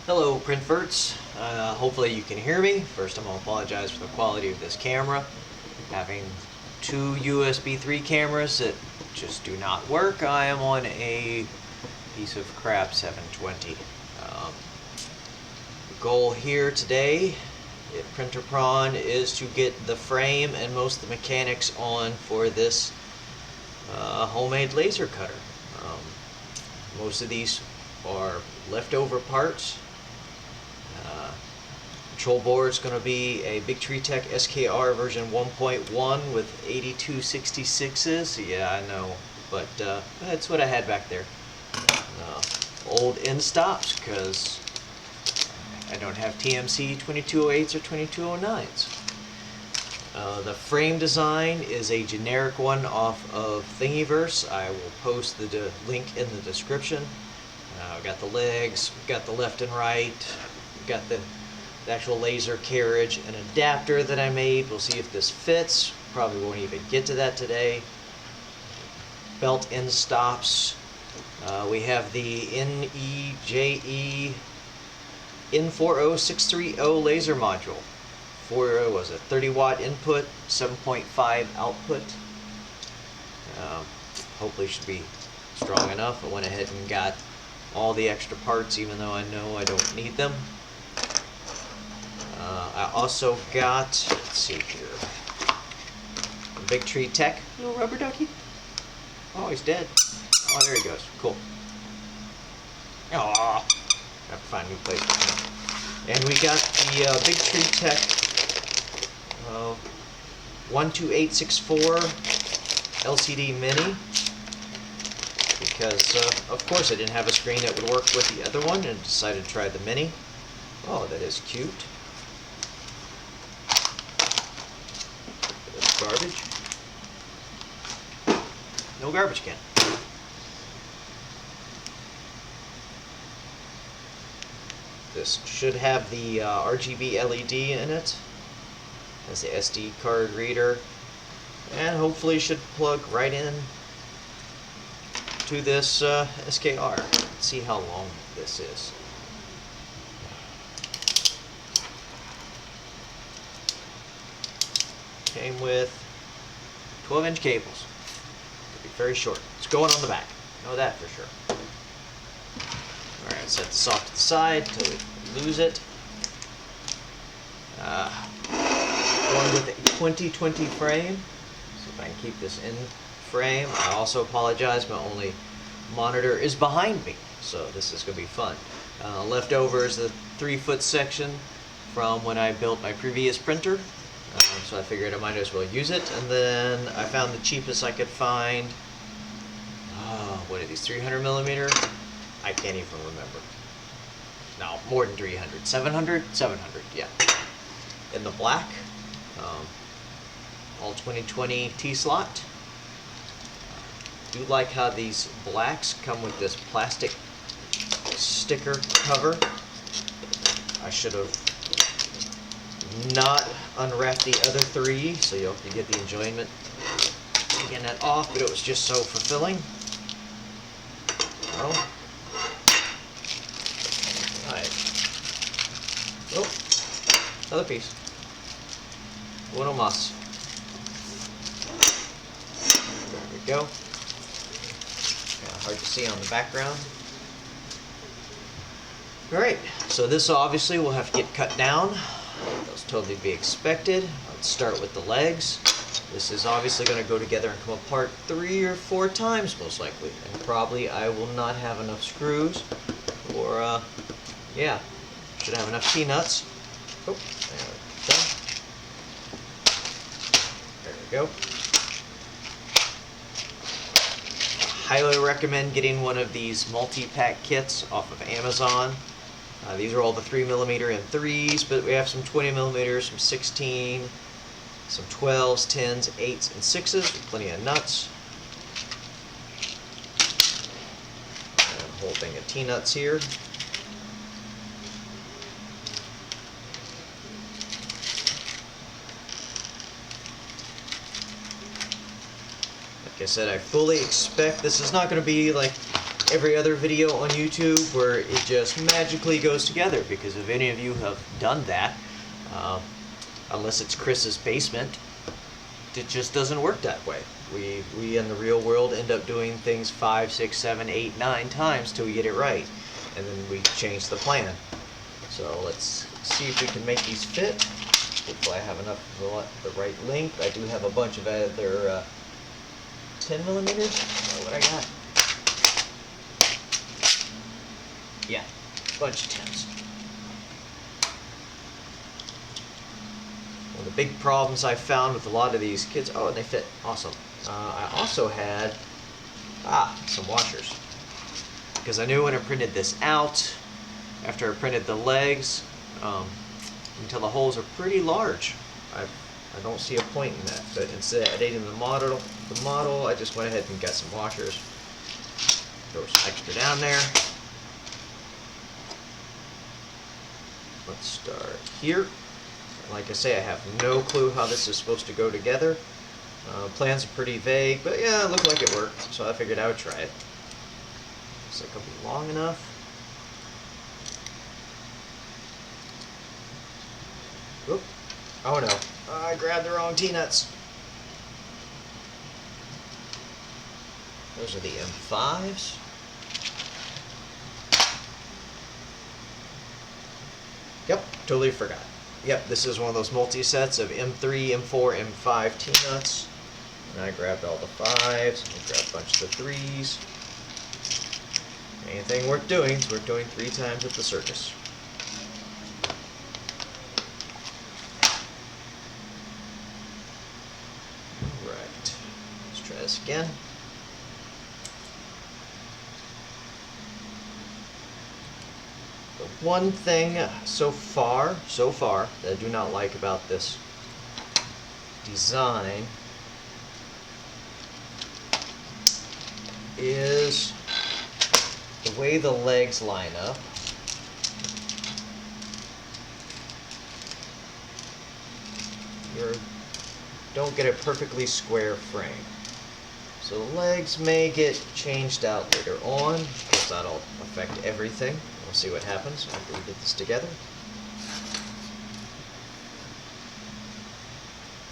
Hello Printverts, hopefully you can hear me. First I'm going to apologize for the quality of this camera. Having two USB 3 cameras that just do not work, I am on a piece of crap 720. The goal here today at PrinterPrawn is to get the frame and most of the mechanics on for this homemade laser cutter. Most of these are leftover parts. Control board is going to be a big Tree Tech SKR version 1.1 with 8266s. Yeah, I know, but that's what I had back there. Old end stops because I don't have TMC 2208s or 2209s. The frame design is a generic one off of Thingiverse. I will post the link in the description. I've got the legs, we've got the left and right, we've got the actual laser carriage, an adapter that I made. We'll see if this fits. Probably won't even get to that today. Belt end stops. We have the NEJE N40630 laser module. Was a 30 watt input, 7.5 output. Hopefully should be strong enough. I went ahead and got all the extra parts even though I know I don't need them. I also got, let's see here, a big Tree Tech little rubber ducky. Oh, he's dead. Oh, there he goes. Cool. Aww. I have to find a new place for him. And we got the big Tree Tech 12864 LCD Mini. Because, of course, I didn't have a screen that would work with the other one and decided to try the Mini. Oh, that is cute. That's garbage. No garbage can. This should have the RGB LED in it. Has the SD card reader. And hopefully should plug right in to this SKR. Let's see how long this is. Came with 12-inch cables. Could be very short. It's going on the back. Know that for sure. Alright, set this off to the side until we lose it. Going with a 2020 frame. See if I can keep this in frame. I also apologize, my only monitor is behind me, so this is going to be fun. Leftover is the 3-foot section from when I built my previous printer, so I figured I might as well use it. And then I found the cheapest I could find. What are these, 300 millimeter? I can't even remember. No, more than 300. 700? 700, yeah. In the black, all 2020 T-slot. Do like how these blacks come with this plastic sticker cover. I should have not unwrapped the other three, so you'll get the enjoyment taking that off, but it was just so fulfilling. Oh. Alright. Oh, another piece. Uno más. There we go. Hard to see on the background. Alright, so this obviously will have to get cut down. Those totally be expected. Let's start with the legs. This is obviously going to go together and come apart 3 or 4 times most likely. And probably I will not have enough screws. Or, yeah, should have enough T-nuts. Oh, there we go. Highly recommend getting one of these multi-pack kits off of Amazon. These are all the 3mm and 3s, but we have some 20mm, some 16, some 12s, 10s, 8s, and 6s with plenty of nuts. And a whole thing of T-nuts here. Like I said, I fully expect this is not going to be like every other video on YouTube where it just magically goes together, because if any of you have done that, unless it's Chris's basement, it just doesn't work that way. We in the real world end up doing things 5, 6, 7, 8, 9 times till we get it right, and then we change the plan. So let's see if we can make these fit. Hopefully I have enough of the right length. I do have a bunch of other 10 millimeters. What I got? Yeah, bunch of 10s. One of the big problems I found with a lot of these kits, oh, and they fit, awesome. I also had, some washers. Because I knew when I printed this out, after I printed the legs, until the holes are pretty large, I don't see a point in that. But instead of editing the model, I just went ahead and got some washers. Throw some extra down there. Let's start here. Like I say, I have no clue how this is supposed to go together. Plans are pretty vague, but yeah, it looked like it worked, so I figured I would try it. Looks like it'll be long enough. Oop. Oh no, I grabbed the wrong T-nuts. Those are the M5s. Yep, totally forgot. Yep, this is one of those multi-sets of M3, M4, M5 T-nuts. And I grabbed all the 5s, and grabbed a bunch of the 3s. Anything worth doing is worth doing 3 times at the circus. Alright, let's try this again. The one thing so far that I do not like about this design is the way the legs line up. You don't get a perfectly square frame. So the legs may get changed out later on. Of course, that'll affect everything. We'll see what happens after we get this together.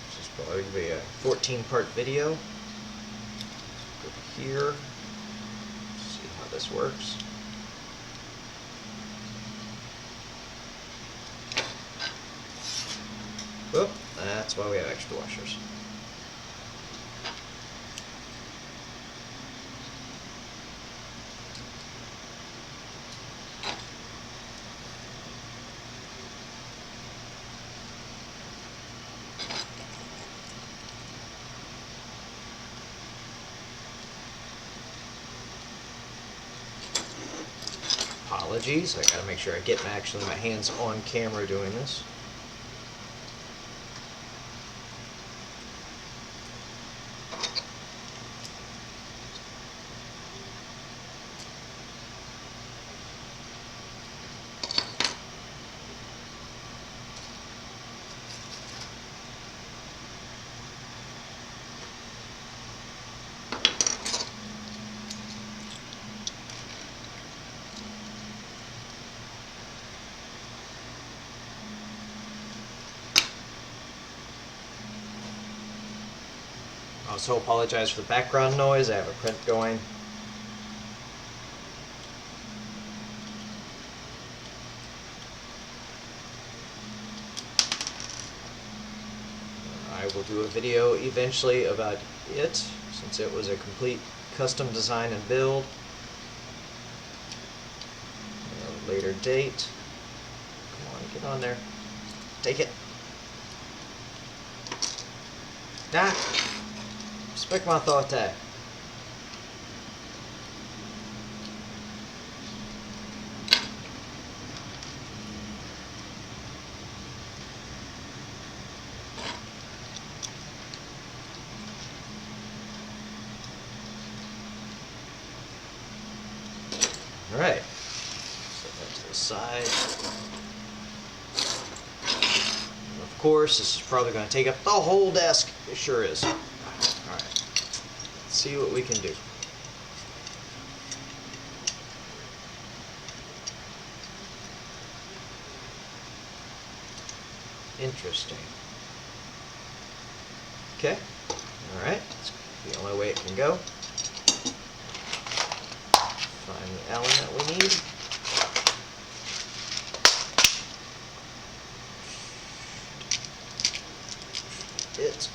This is probably going to be a 14-part video. Go here. See how this works. Oop, that's why we have extra washers. Apologies, I gotta make sure I get my hands on camera doing this. I also apologize for the background noise. I have a print going. I will do a video eventually about it, since it was a complete custom design and build. At a later date. Come on, get on there. Take it. Ah! Respect my thought tag. Alright. Set that to the side. And of course, this is probably going to take up the whole desk. It sure is. See what we can do. Interesting. Okay. Alright. That's the only way it can go. Find the Allen that we need. It.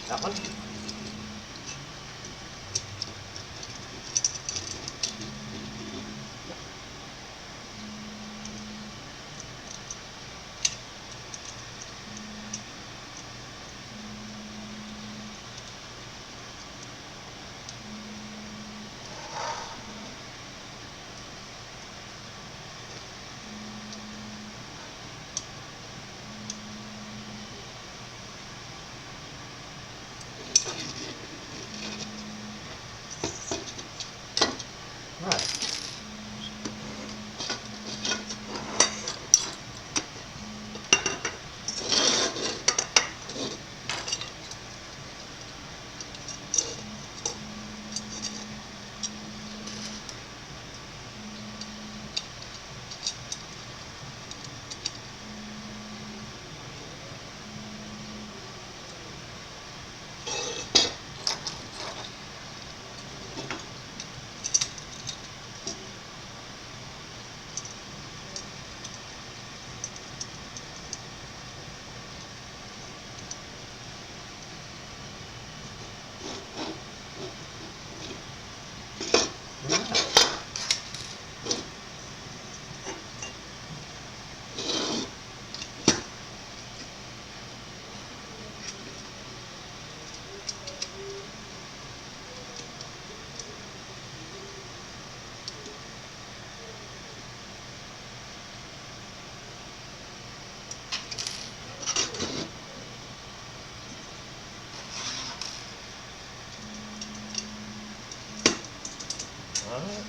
That one.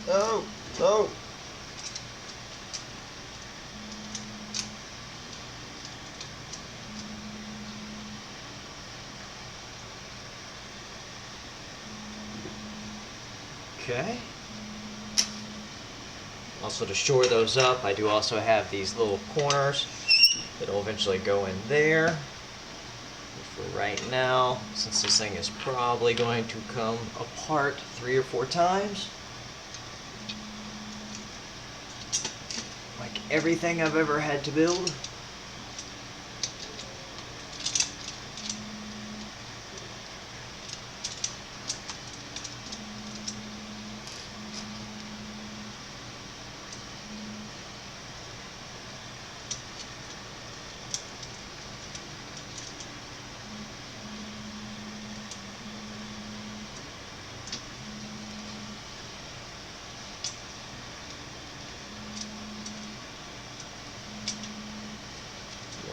Oh, oh. Okay. Also, to shore those up, I do also have these little corners that will eventually go in there. But for right now, since this thing is probably going to come apart 3 or 4 times, like everything I've ever had to build,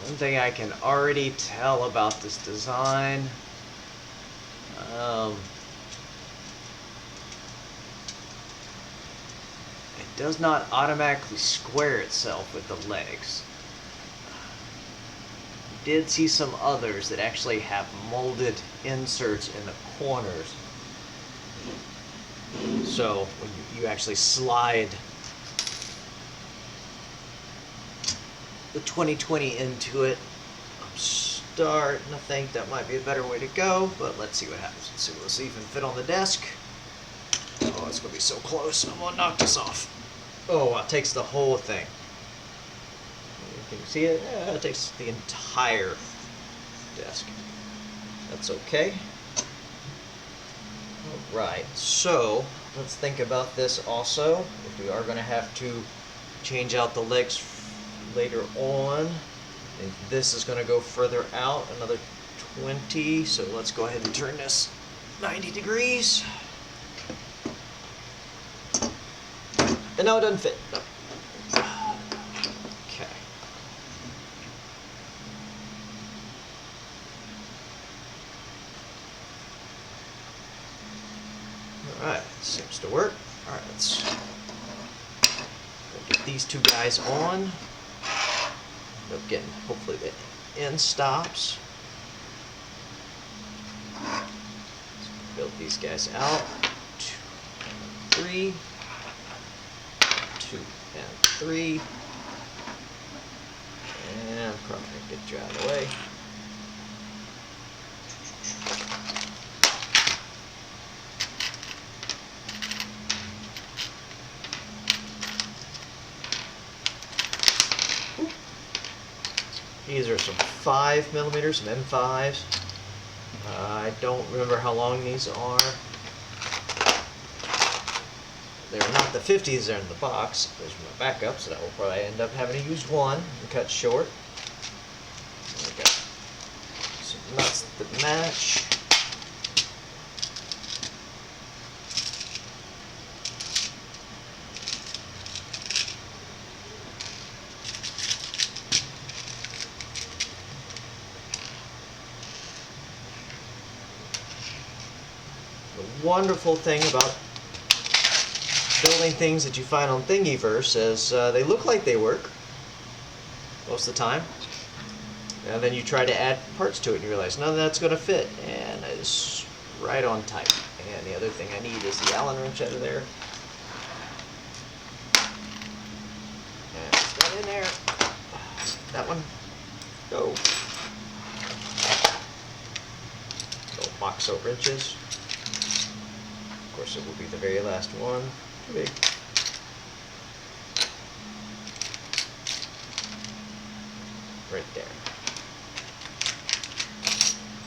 one thing I can already tell about this design, it does not automatically square itself with the legs. I did see some others that actually have molded inserts in the corners. So when you actually slide the 2020 into it, I'm starting to think that might be a better way to go, but let's see what happens. Let's see, let's see if it can fit on the desk. Oh, it's gonna be so close. I'm gonna knock this off. Oh, wow, it takes the whole thing. Can you see it? Yeah, it takes the entire desk. That's okay. Alright, so let's think about this also. If we are going to have to change out the legs later on, and this is going to go further out, another 20, so let's go ahead and turn this 90 degrees. And no, it doesn't fit. No. Okay. to work. All right, let's get these two guys on. End up getting hopefully the end stops. Let's build these guys out. 2 and 3. 2 and 3. And I'm probably going to get you out of the way. These are some 5mm, some M5s. I don't remember how long these are. They're not the 50s, they're in the box. Those are my backups, so that will probably end up having to use one and cut short. We got some nuts that match. The wonderful thing about building things that you find on Thingiverse is they look like they work most of the time, and then you try to add parts to it and you realize none of that's going to fit, and it's right on tight. And the other thing I need is the Allen wrench out of there. And it's got in there. That one. Go. So Moxo wrenches. Of course, it will be the very last one. Too big. Right there.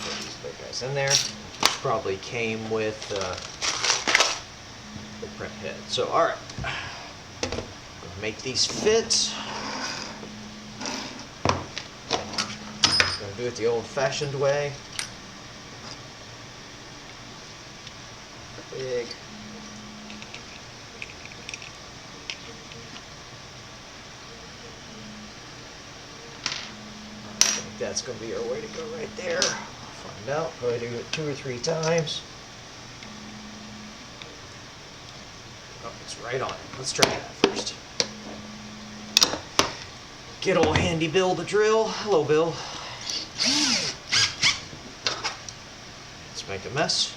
Put these big guys in there. This probably came with the print head. So, all right. Gonna make these fit. Gonna do it the old-fashioned way. Big. I think that's going to be our way to go right there. Find out. Probably do it 2 or 3 times. Oh, it's right on it. Let's try that first. Get old handy Bill to drill. Hello, Bill. Let's make a mess.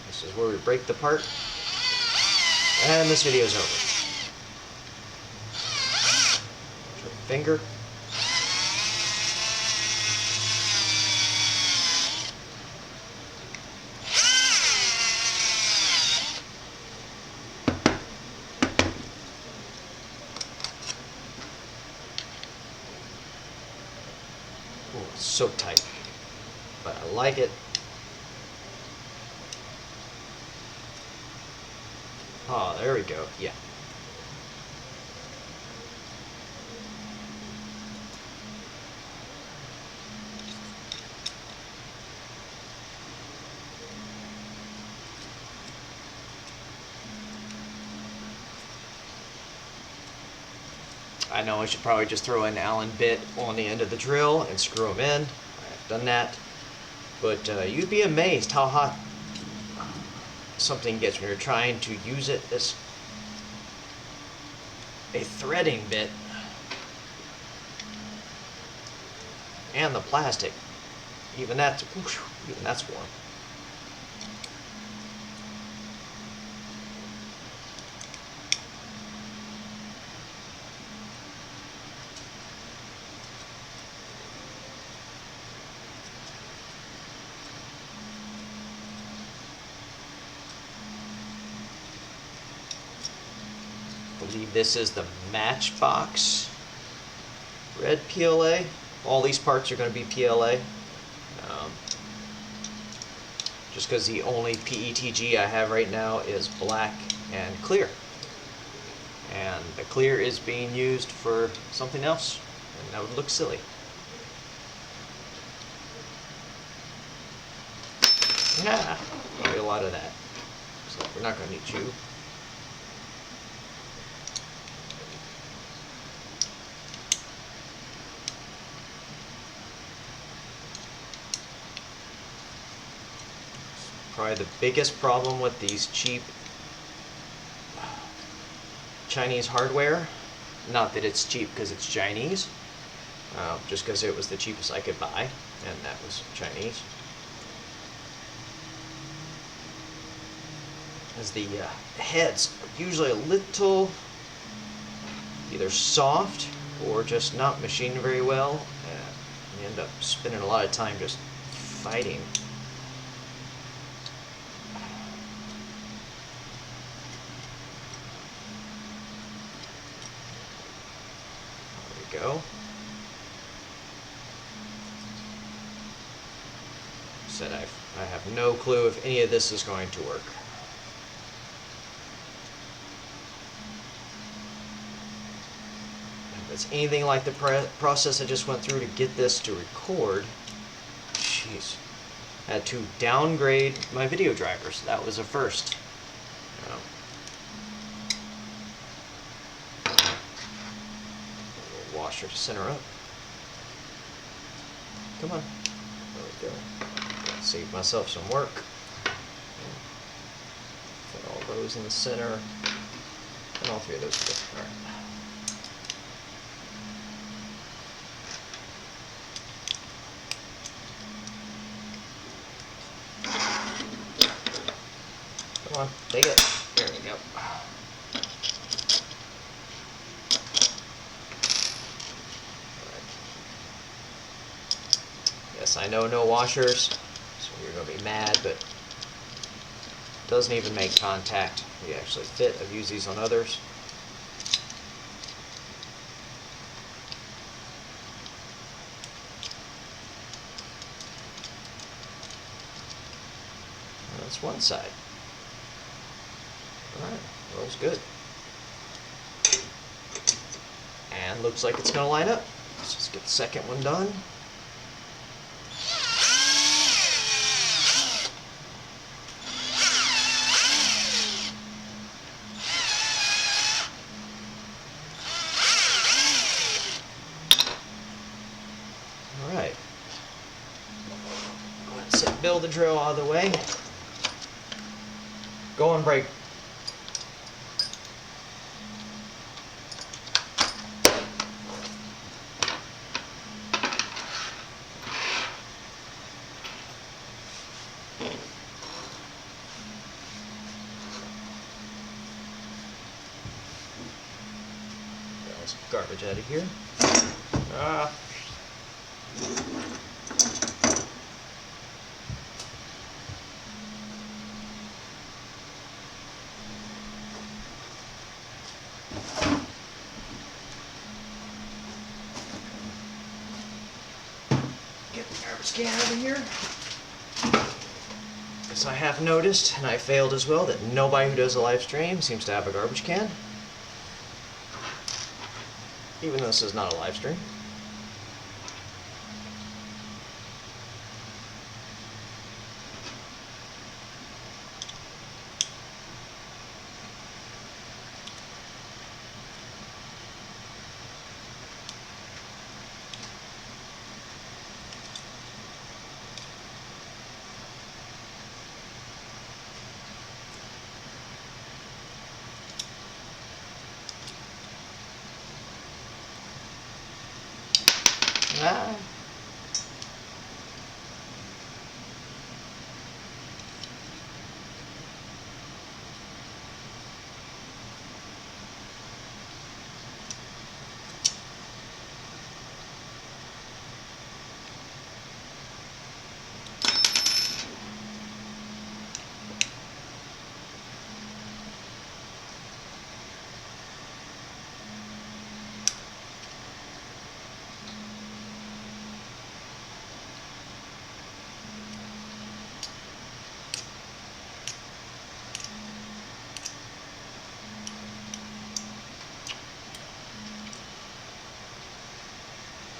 This is where we break the part, and this video is over. Finger. Oh, it's so tight, but I like it. Oh, there we go. Yeah. I know I should probably just throw an Allen bit on the end of the drill and screw them in. I've done that. But you'd be amazed how hot something gets when you're trying to use it as a threading bit, and the plastic, even that's warm. I believe this is the Matchbox red PLA. All these parts are going to be PLA. Just because the only PETG I have right now is black and clear. And the clear is being used for something else, and that would look silly. Yeah, probably a lot of that. So we're not going to need you. Probably the biggest problem with these cheap Chinese hardware. Not that it's cheap because it's Chinese, just because it was the cheapest I could buy, and that was Chinese. As the heads are usually a little either soft or just not machined very well, and you end up spending a lot of time just fighting. There we go. Said I have no clue if any of this is going to work. If it's anything like the process I just went through to get this to record, jeez, I had to downgrade my video drivers. That was a first. Washer to center up. Come on. There we go. Save myself some work. Put all those in the center. And all three of those fit. Alright. Come on, take it. There we go. Yes, I know no washers, so you're going to be mad, but it doesn't even make contact. They actually fit. I've used these on others. That's one side. Alright, rolls good. And looks like it's going to line up. Let's just get the second one done. Alright. Let's set build the drill out of the way. Go on break. Get some garbage out of here. Get the garbage can out of here. Yes, I have noticed, and I failed as well, that nobody who does a live stream seems to have a garbage can. Even though this is not a live stream. Ah.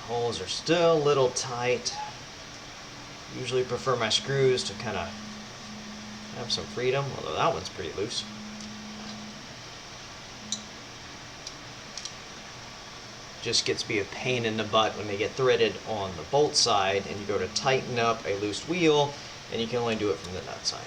Holes are still a little tight. Usually prefer my screws to kind of have some freedom, although that one's pretty loose. Just gets to be a pain in the butt when they get threaded on the bolt side and you go to tighten up a loose wheel and you can only do it from the nut side.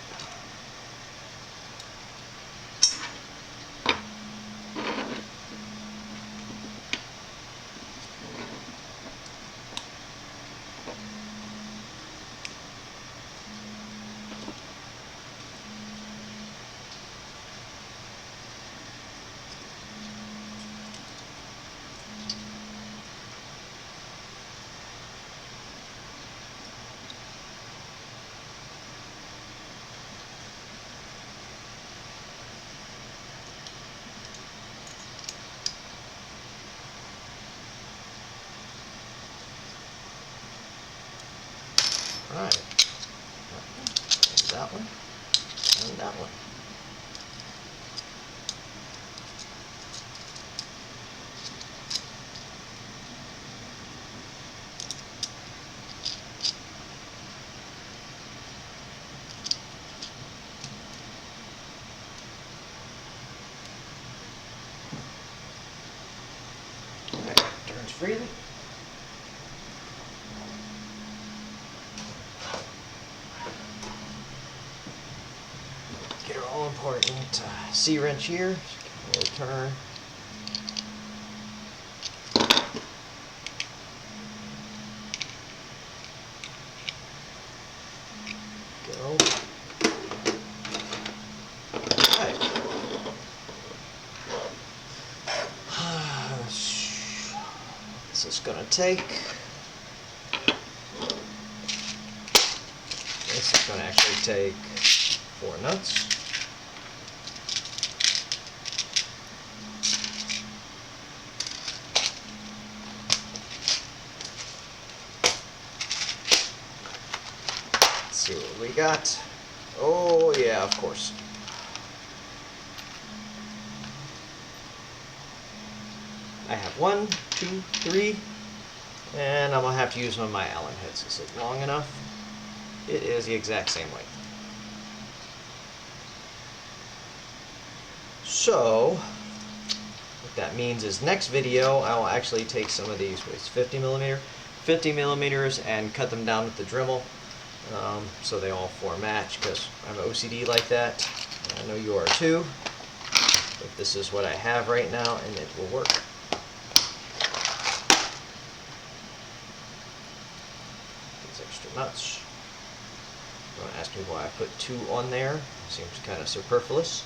Alright. That one. And that one. Turns freely. Get our all important C-wrench here. We'll turn. Go. Alright. This is gonna take. This is gonna actually take 4 nuts. Let's see what we got. Oh yeah, of course. I have 1, 2, 3, and I'm gonna have to use one of my Allen heads. Is it long enough? It is the exact same length. So, what that means is next video I will actually take some of these, it's 50 millimeters, and cut them down with the Dremel so they all match, because I'm OCD like that. I know you are too. But this is what I have right now, and it will work. These extra nuts. Don't ask me why I put 2 on there. Seems kind of superfluous.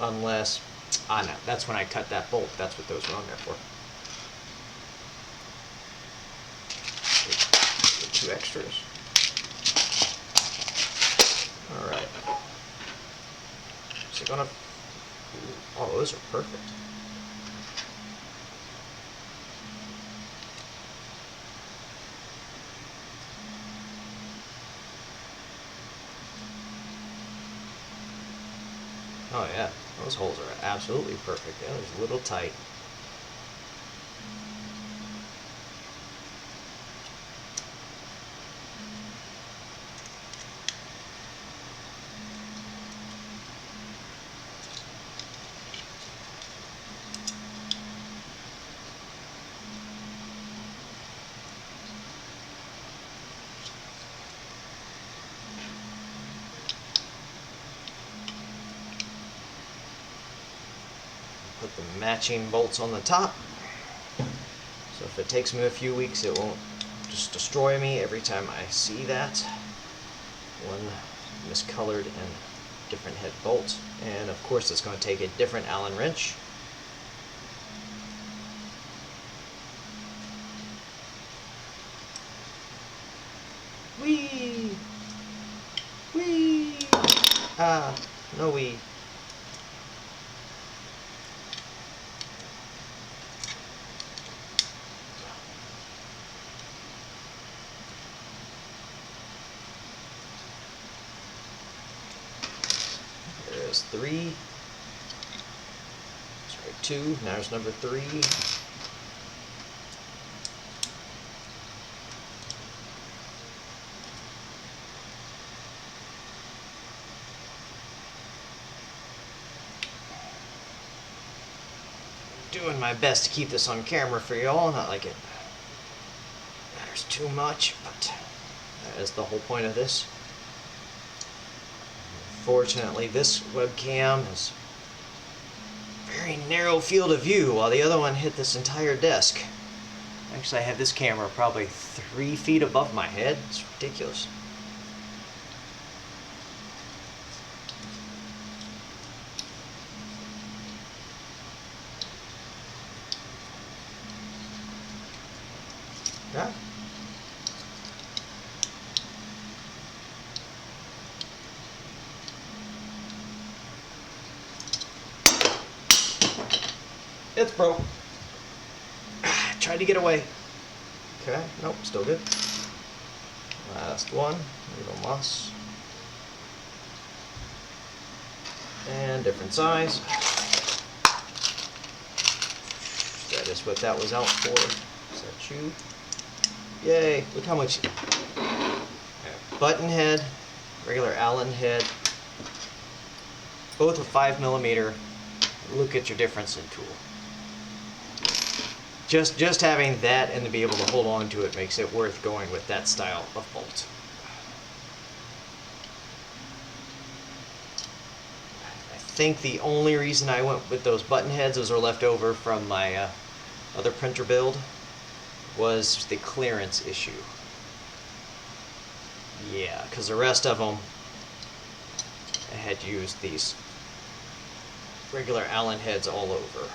Unless, no, that's when I cut that bolt. That's what those were on there for. 2 extras. Alright. So gonna. Oh, those are perfect. Oh yeah, those holes are absolutely perfect. Yeah, they're a little tight. Put the matching bolts on the top, so if it takes me a few weeks, it won't just destroy me every time I see that one miscolored and different head bolt. And of course it's going to take a different Allen wrench. Whee! Whee! No wee. There's 3. Sorry, 2. Now there's number 3. Doing my best to keep this on camera for y'all, not like it matters too much, but that is the whole point of this. Fortunately, this webcam is a very narrow field of view, while the other one hit this entire desk. Actually, I have this camera probably 3 feet above my head. It's ridiculous. Yeah. It's broke. Tried to get away. Okay, nope, still good. Last one, little moss. And different size. That is what that was out for. Is that you? Yay, look how much. Button head, regular Allen head. Both a 5mm. Look at your difference in tool. Just having that and to be able to hold on to it makes it worth going with that style of bolt. I think the only reason I went with those button heads, those are left over from my other printer build, was the clearance issue. Yeah, because the rest of them, I had used these regular Allen heads all over.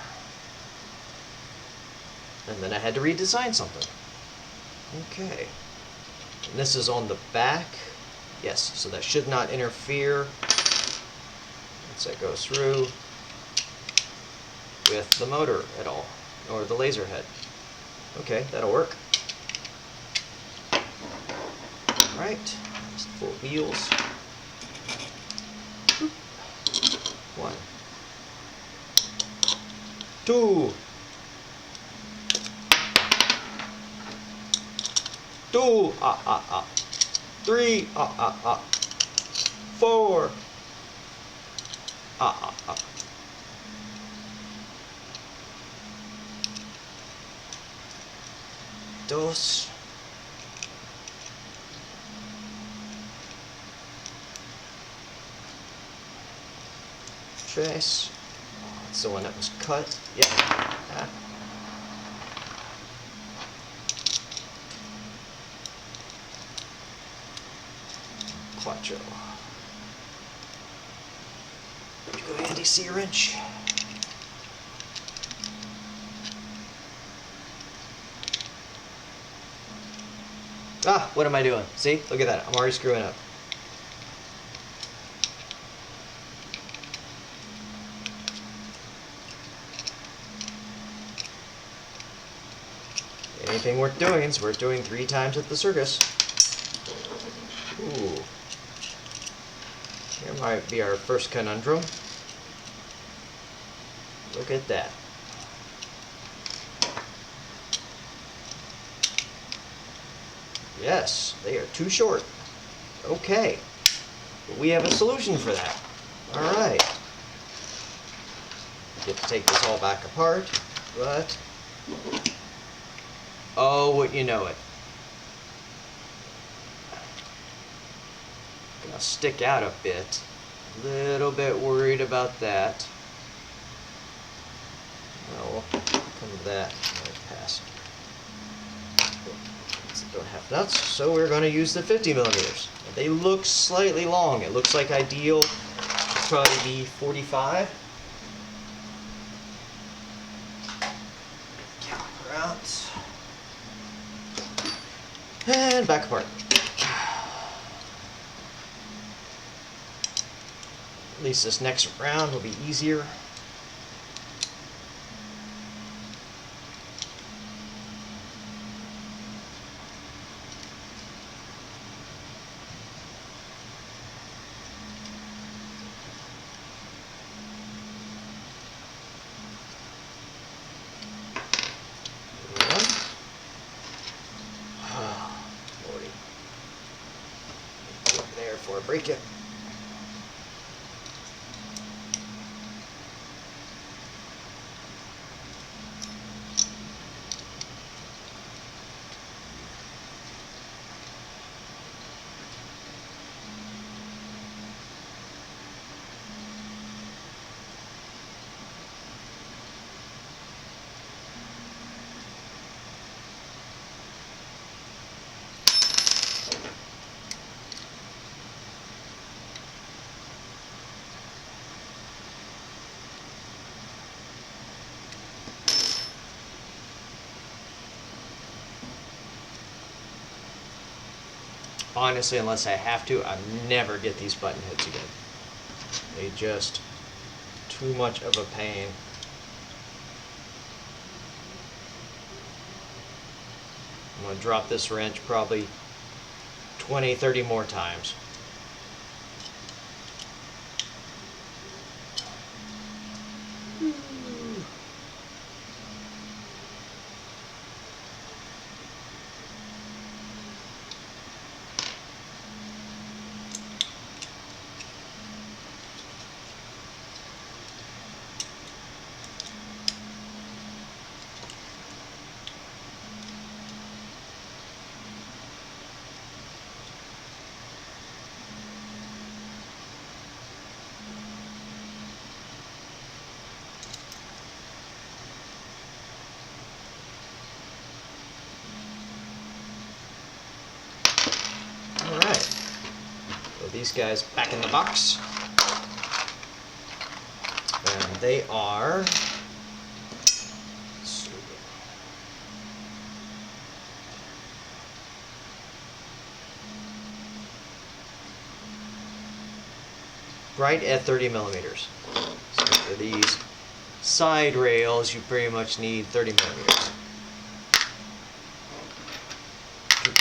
And then I had to redesign something. Okay. And this is on the back. Yes, so that should not interfere once that goes through with the motor at all, or the laser head. Okay, that'll work. Alright, just 4 wheels. 1, 2, 2, 3, 4, dos, 3. That's the one that was cut. Yeah. 4. Go handy C-wrench. Ah, what am I doing? See? Look at that. I'm already screwing up. Anything worth doing is worth doing 3 times at the circus. Ooh. Here might be our first conundrum. Look at that. Yes, they are too short. Okay. But we have a solution for that. Alright. Get to take this all back apart, but oh, wouldn't you know it. Gonna stick out a bit. Little bit worried about that. Well, we'll come to that. Pass. Don't have nuts, so we're going to use the 50mm. They look slightly long. It looks like ideal would probably be 45. Caliper out. And back apart. At least this next round will be easier. Before I break it. Honestly, unless I have to, I never get these button heads again. They just too much of a pain. I'm going to drop this wrench probably 20, 30 more times. Alright, so these guys back in the box, and they are, let's see, right at 30 millimeters. So for these side rails, you pretty much need 30 millimeters.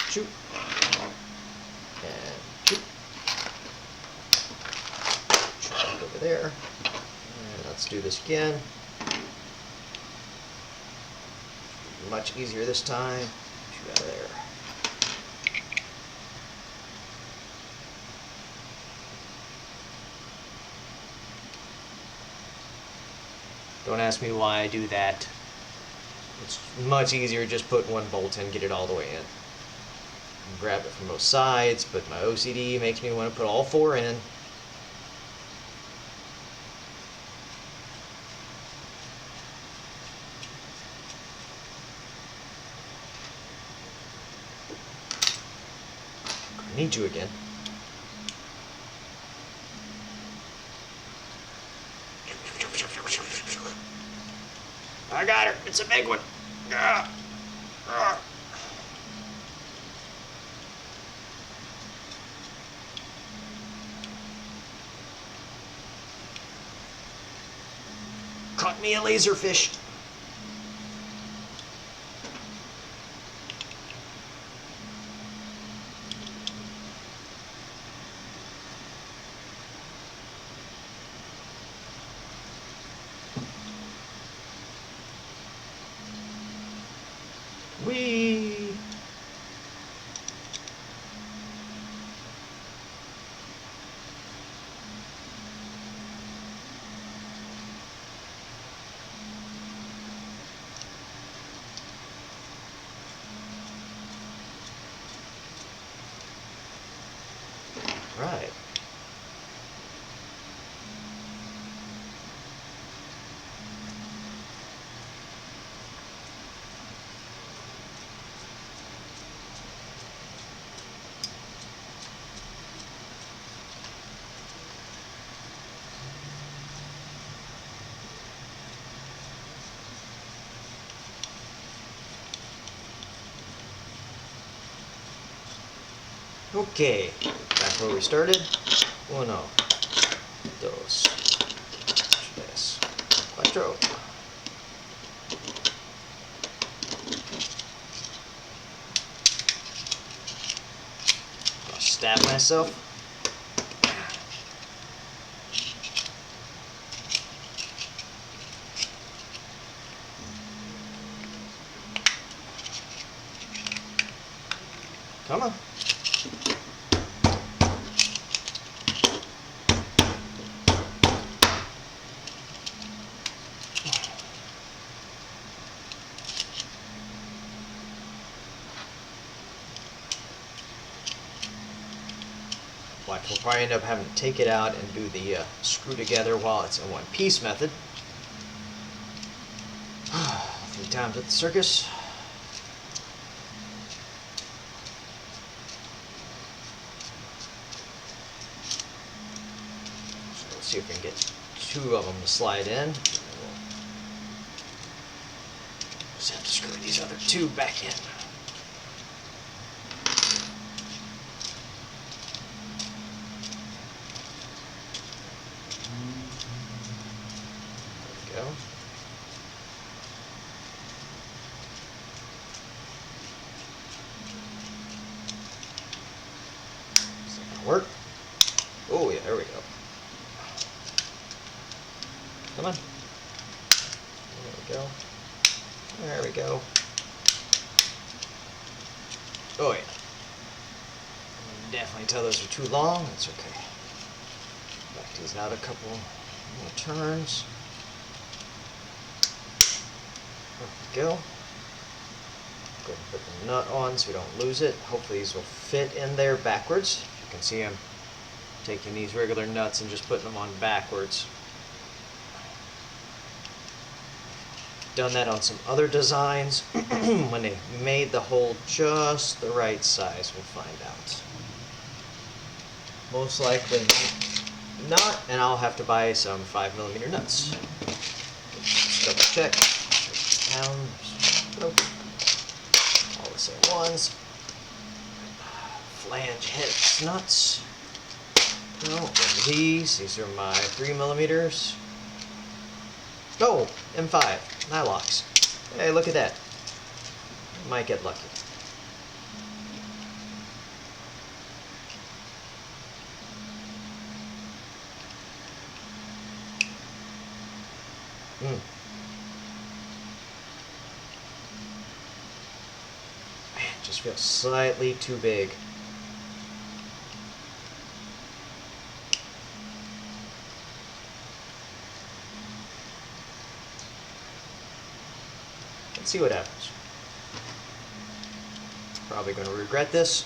Shoot. And shoot. Shoot over there. And let's do this again. Much easier this time. Shoot out of there. Don't ask me why I do that. It's much easier just put one bolt in, get it all the way in. Grab it from both sides, but my OCD makes me want to put all four in. I need you again. I got her. It's a big one. Caught me a laserfish. Whee! Right. Okay, back where we started. Uno, dos, tres, cuatro. I'll stab myself. Come on. Like we'll probably end up having to take it out and do the screw together while it's in one piece method. 3 times at the circus. So let's see if we can get 2 of them to slide in. We'll just have to screw these other 2 back in. Go. Work. Oh yeah, there we go. Come on. There we go. There we go. Oh yeah. Definitely tell those are too long. That's okay. Back these out a couple more turns. There we go. Go ahead and put the nut on so we don't lose it. Hopefully these will fit in there backwards. You can see I'm taking these regular nuts and just putting them on backwards. Done that on some other designs when they made the hole just the right size. We'll find out. Most likely not, and I'll have to buy some 5mm nuts. Just double check. Down. Nope. All the same ones. Flange head nuts. No, these are my 3mm. Oh, M5, nylocks. Hey, look at that. Might get lucky. Man, just feels slightly too big. Let's see what happens. Probably going to regret this.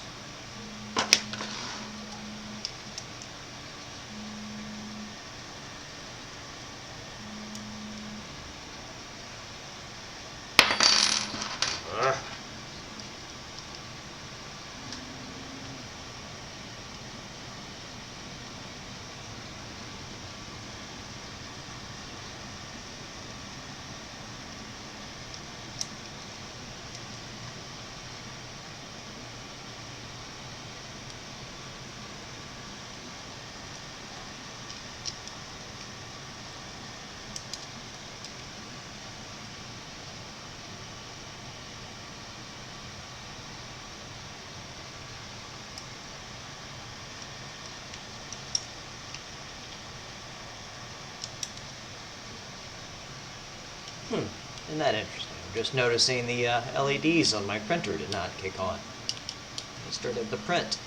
Isn't that interesting? I'm just noticing the LEDs on my printer did not kick on. I started the print.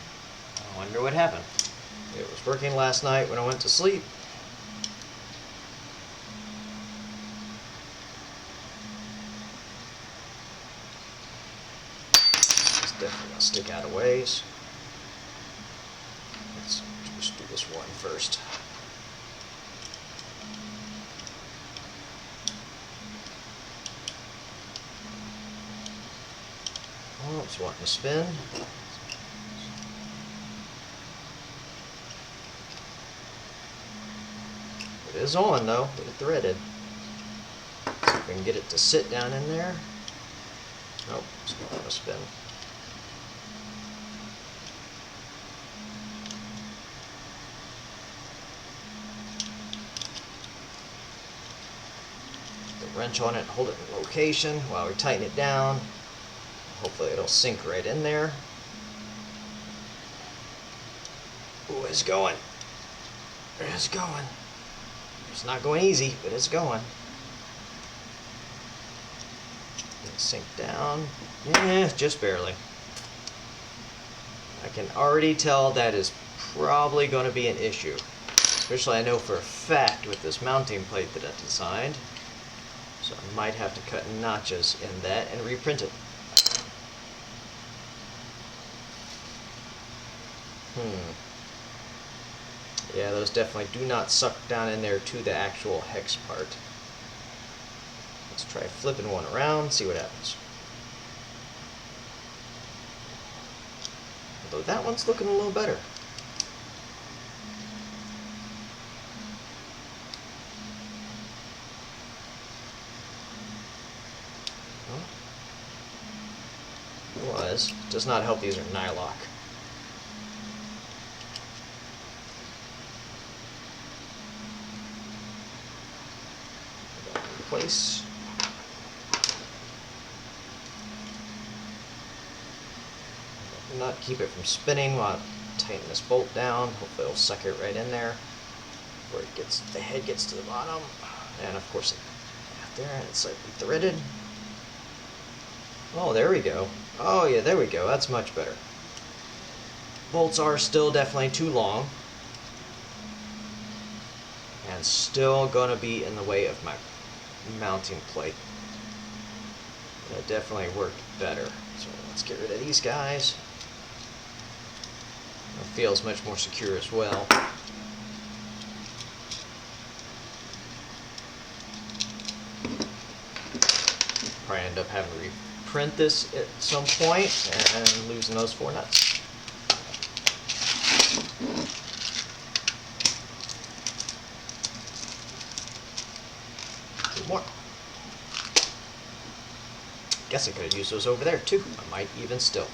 I wonder what happened. It was working last night when I went to sleep. It's definitely going to stick out of ways. Let's just do this one first. Oh, it's wanting to spin. It is on though, but it's threaded. See if we can get it to sit down in there. Nope, it's not going to spin. The wrench on it, hold it in location while we tighten it down. Hopefully it'll sink right in there. Ooh, it's going. It's going. It's not going easy, but it's going. It'll sink down. Yeah, just barely. I can already tell that is probably going to be an issue. Especially I know for a fact with this mounting plate that I designed. So I might have to cut notches in that and reprint it. Yeah, those definitely do not suck down in there to the actual hex part. Let's try flipping one around, see what happens. Although that one's looking a little better. Does not help these are nylock. Place. Not keep it from spinning while tighten this bolt down. Hopefully it'll suck it right in there where it gets, the head gets to the bottom. And of course there, and it's slightly threaded. Oh, there we go. Oh yeah, there we go. That's much better. Bolts are still definitely too long and still gonna be in the way of my mounting plate. That definitely worked better. So let's get rid of these guys. It feels much more secure as well. Probably end up having to reprint this at some point and losing those 4 nuts. More. Guess I could have used those over there too. I might even still.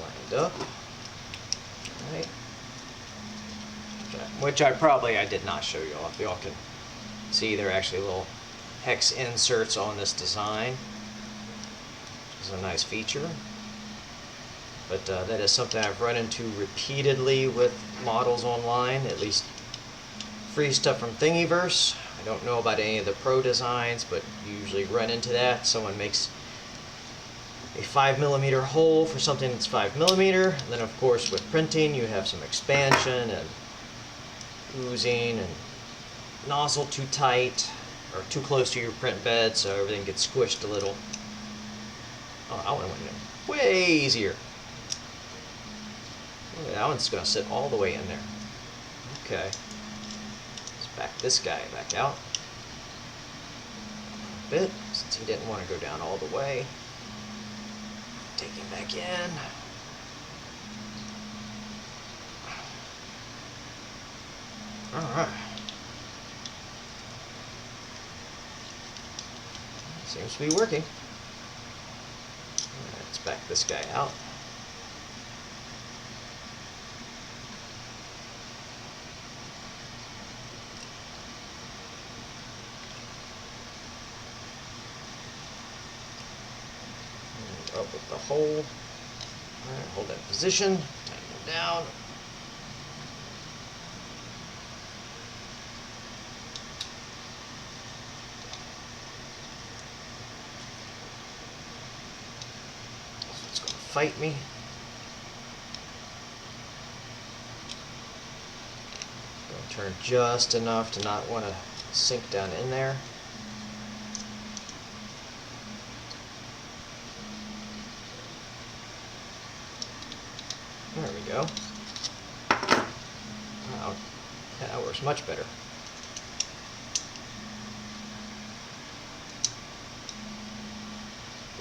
Lined up. Right. Which I did not show you all. If y'all can see, there are actually little hex inserts on this design. It's a nice feature. But that is something I've run into repeatedly with models online, at least free stuff from Thingiverse. I don't know about any of the pro designs, but you usually run into that. Someone makes a 5mm hole for something that's 5mm. And then of course with printing you have some expansion and oozing and nozzle too tight or too close to your print bed, so everything gets squished a little. Oh, that one went in way easier. Ooh, that one's going to sit all the way in there. Okay. Let's back this guy back out a bit, since he didn't want to go down all the way. Take him back in. Alright. Seems to be working. Let's back this guy out. And up with the hole. Alright, hold that position. Tighten it down. Fight me. Gonna turn just enough to not want to sink down in there. There we go. Wow, that works much better.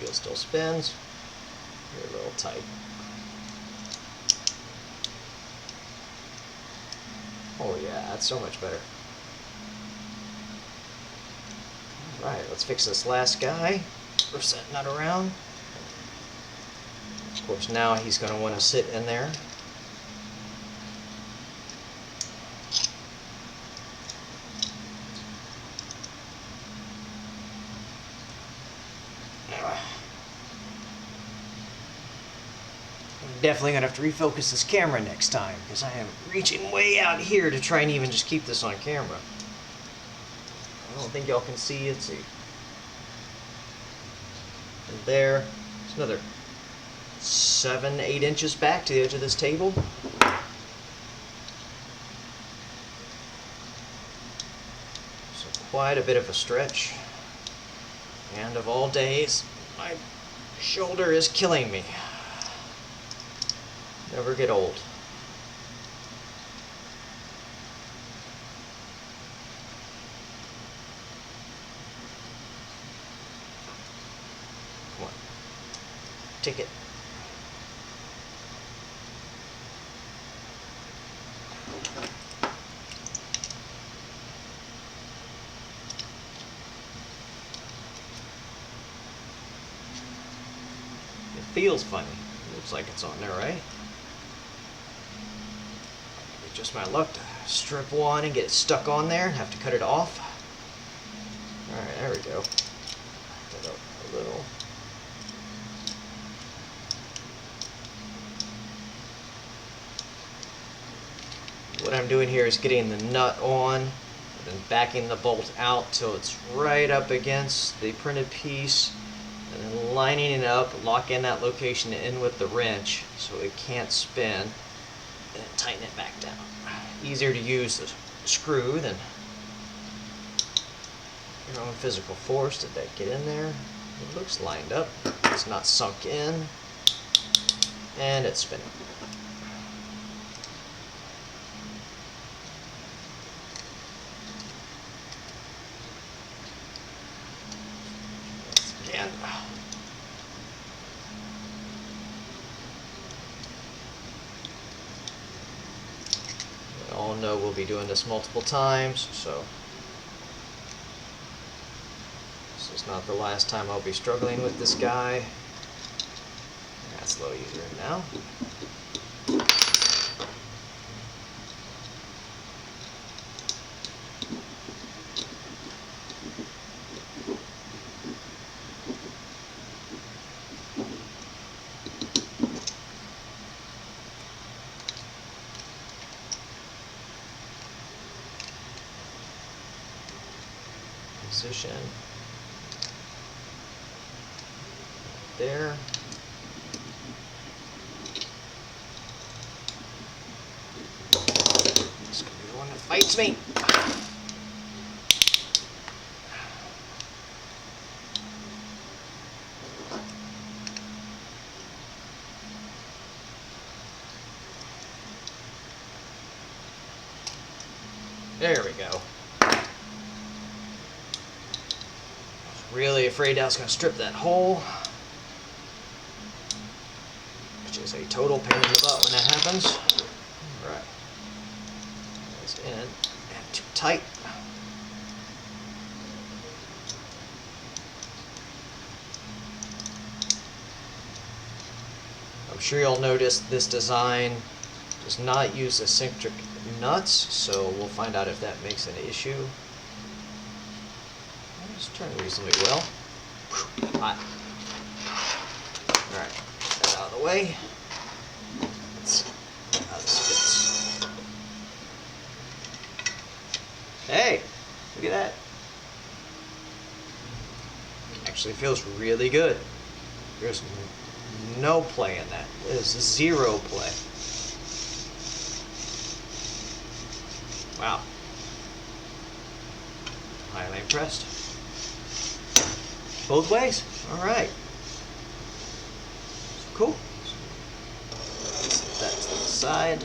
Wheel still spins. You're a little tight. Oh yeah, that's so much better. Alright, let's fix this last guy. We're setting that around. Of course, now he's going to want to sit in there. Definitely gonna have to refocus this camera next time, because I am reaching way out here to try and even just keep this on camera. I don't think y'all can see it. See, and there, it's another 7-8 inches back to the edge of this table. So quite a bit of a stretch. And of all days, my shoulder is killing me. Never get old. Come on. Take it. feels funny. Looks like it's on there, right? Just my luck to strip one and get it stuck on there and have to cut it off. Alright, there we go. Back that up a little. What I'm doing here is getting the nut on and then backing the bolt out till it's right up against the printed piece, and then lining it up, locking that location in with the wrench so it can't spin, and then tighten it back down. Easier to use the screw than your own physical force. Did that get in there? It looks lined up. It's not sunk in, and it's spinning. Again. We all know we'll be doing this multiple times, so this is not the last time I'll be struggling with this guy. That's a little easier now. Position there. This could be the one that fights me. There we go. Really afraid I was going to strip that hole, which is a total pain in the butt when that happens. Alright. It's in and too tight. I'm sure you'll notice this design does not use eccentric nuts, so we'll find out if that makes an issue. It's turned reasonably well. Hot. Alright, get that out of the way. Let's see how this fits. Hey, look at that. Actually feels really good. There's no play in that. There's zero play. Wow. Highly impressed. Both ways? Alright. Cool. Set that to the side.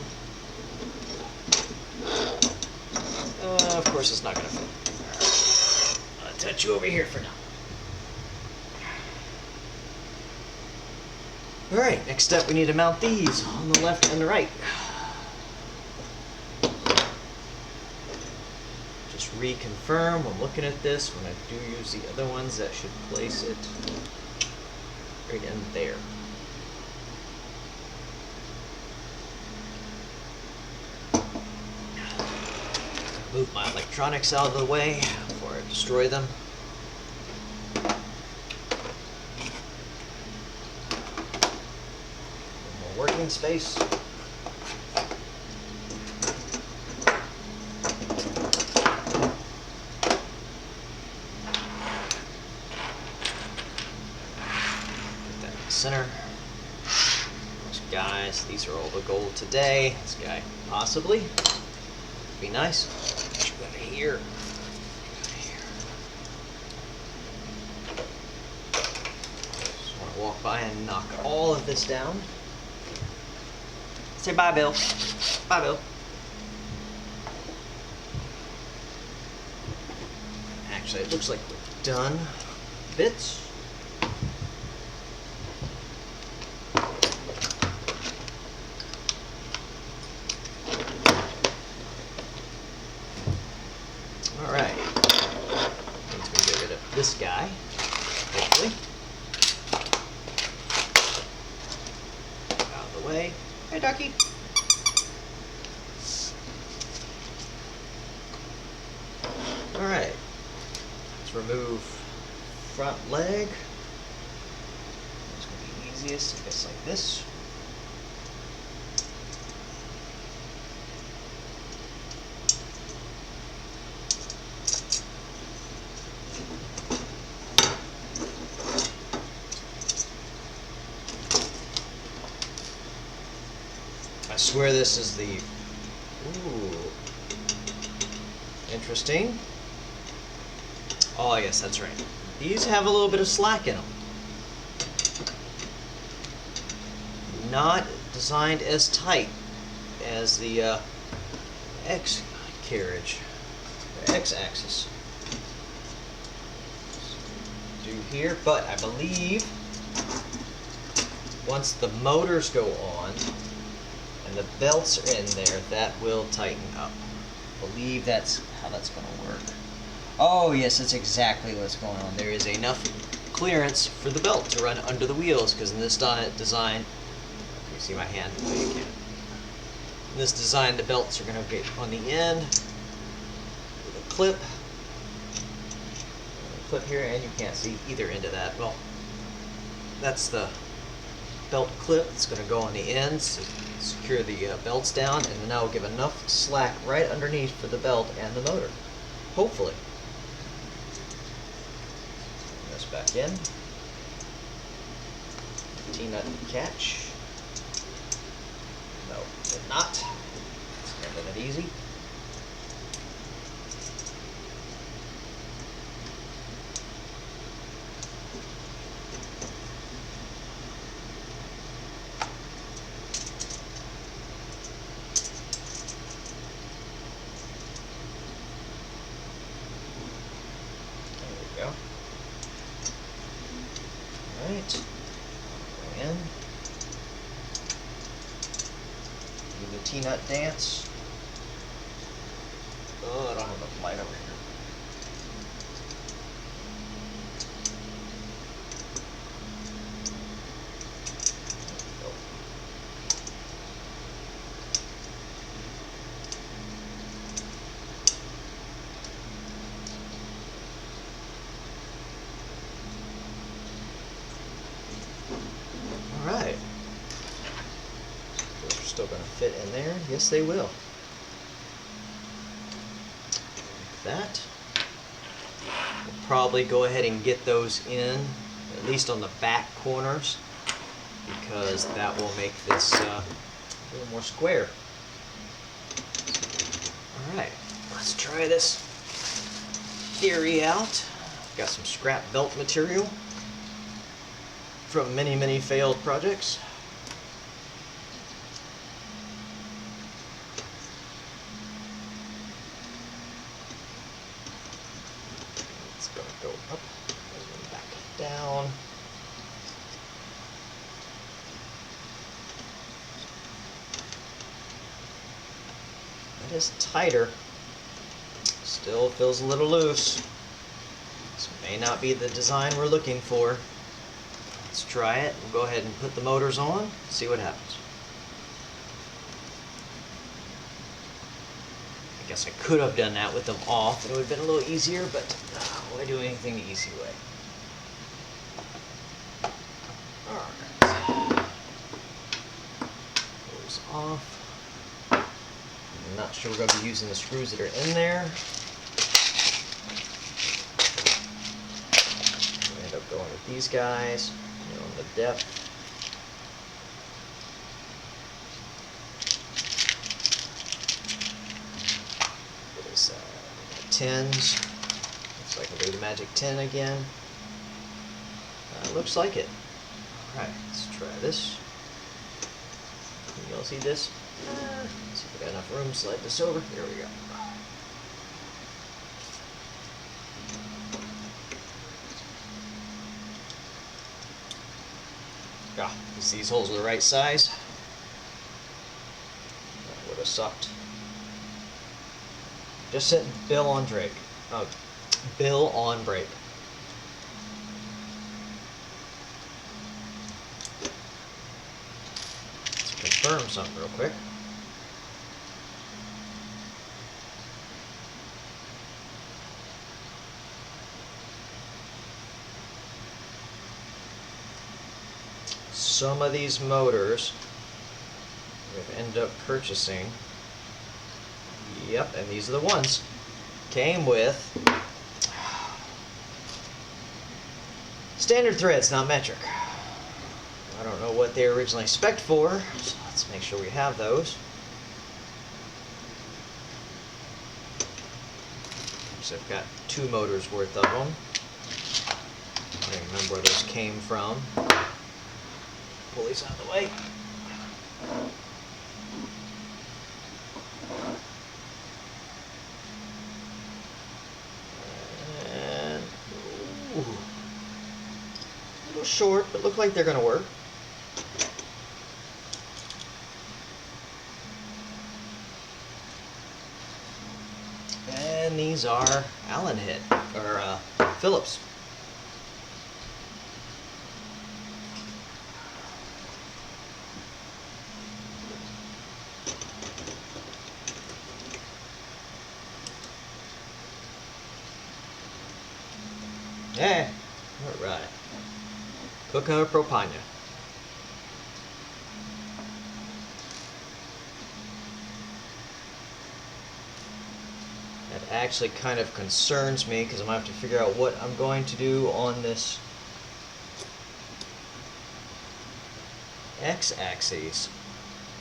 Of course it's not going to fit. Alright. I'll touch you over here for now. Alright, next step we need to mount these on the left and the right. Reconfirm when looking at this, when I do use the other ones, that should place it right in there. Move my electronics out of the way before I destroy them. More working space. Center. Those guys, these are all the gold today. This guy, possibly. Be nice. Go to here. Just want to walk by and knock all of this down. Say bye, Bill. Bye, Bill. Actually, it looks like we're done. Bits. Alright, means we get rid of this guy, hopefully. Alright, let's remove front leg. It's going to be easiest if it's like this. I swear this is the... Ooh. Interesting. Oh, yes, that's right. These have a little bit of slack in them. Not designed as tight as the X carriage, the X axis. Do here, but I believe once the motors go on and the belts are in there, that will tighten up. I believe that's how that's going to work. Oh yes, that's exactly what's going on. There is enough clearance for the belt to run under the wheels, because in this design, you see my hand? No, you can't. In this design, the belts are going to get on the end with a clip. Clip here, and you can't see either end of that. Well, that's the belt clip. It's going to go on the ends to secure the belts down, and then that will give enough slack right underneath for the belt and the motor. Hopefully. Bring this back in. T-nut catch. No, did not. It's never that easy. Alright, go in, do the T-nut dance. Oh, I don't have enough light over here. Alright, those are still going to fit in there. Yes, they will. Like that. We'll probably go ahead and get those in, at least on the back corners, because that will make this a little more square. Alright, let's try this theory out. Got some scrap belt material from many failed projects. It's going to go up and back down. That is tighter. Still feels a little loose. This may not be the design we're looking for. Let's try it. We'll go ahead and put the motors on, see what happens. I guess I could have done that with them off. It would have been a little easier, but why do anything the easy way? Alright. Those off. I'm not sure we're going to be using the screws that are in there. We'll end up going with these guys. On the depth. What is that? 10s. Looks like we'll do the magic 10 again. Looks like it. Alright, let's try this. Can you all see this? Let's see if we got enough room to slide this over. Here we go. Ah, these holes are the right size. That would have sucked. Just sent Bill on Drake. Bill on break. Let's put confirm something real quick. Some of these motors we've ended up purchasing, yep, and these are the ones, came with standard threads, not metric. I don't know what they were originally spec'd for, so let's make sure we have those. So I've got 2 motors worth of them. I don't remember where those came from. Pull these out of the way. And, ooh, a little short, but look like they're going to work. And these are Allen head, or Phillips. Yeah, all right. Coconut propagna. That actually kind of concerns me because I'm going to have to figure out what I'm going to do on this x-axis.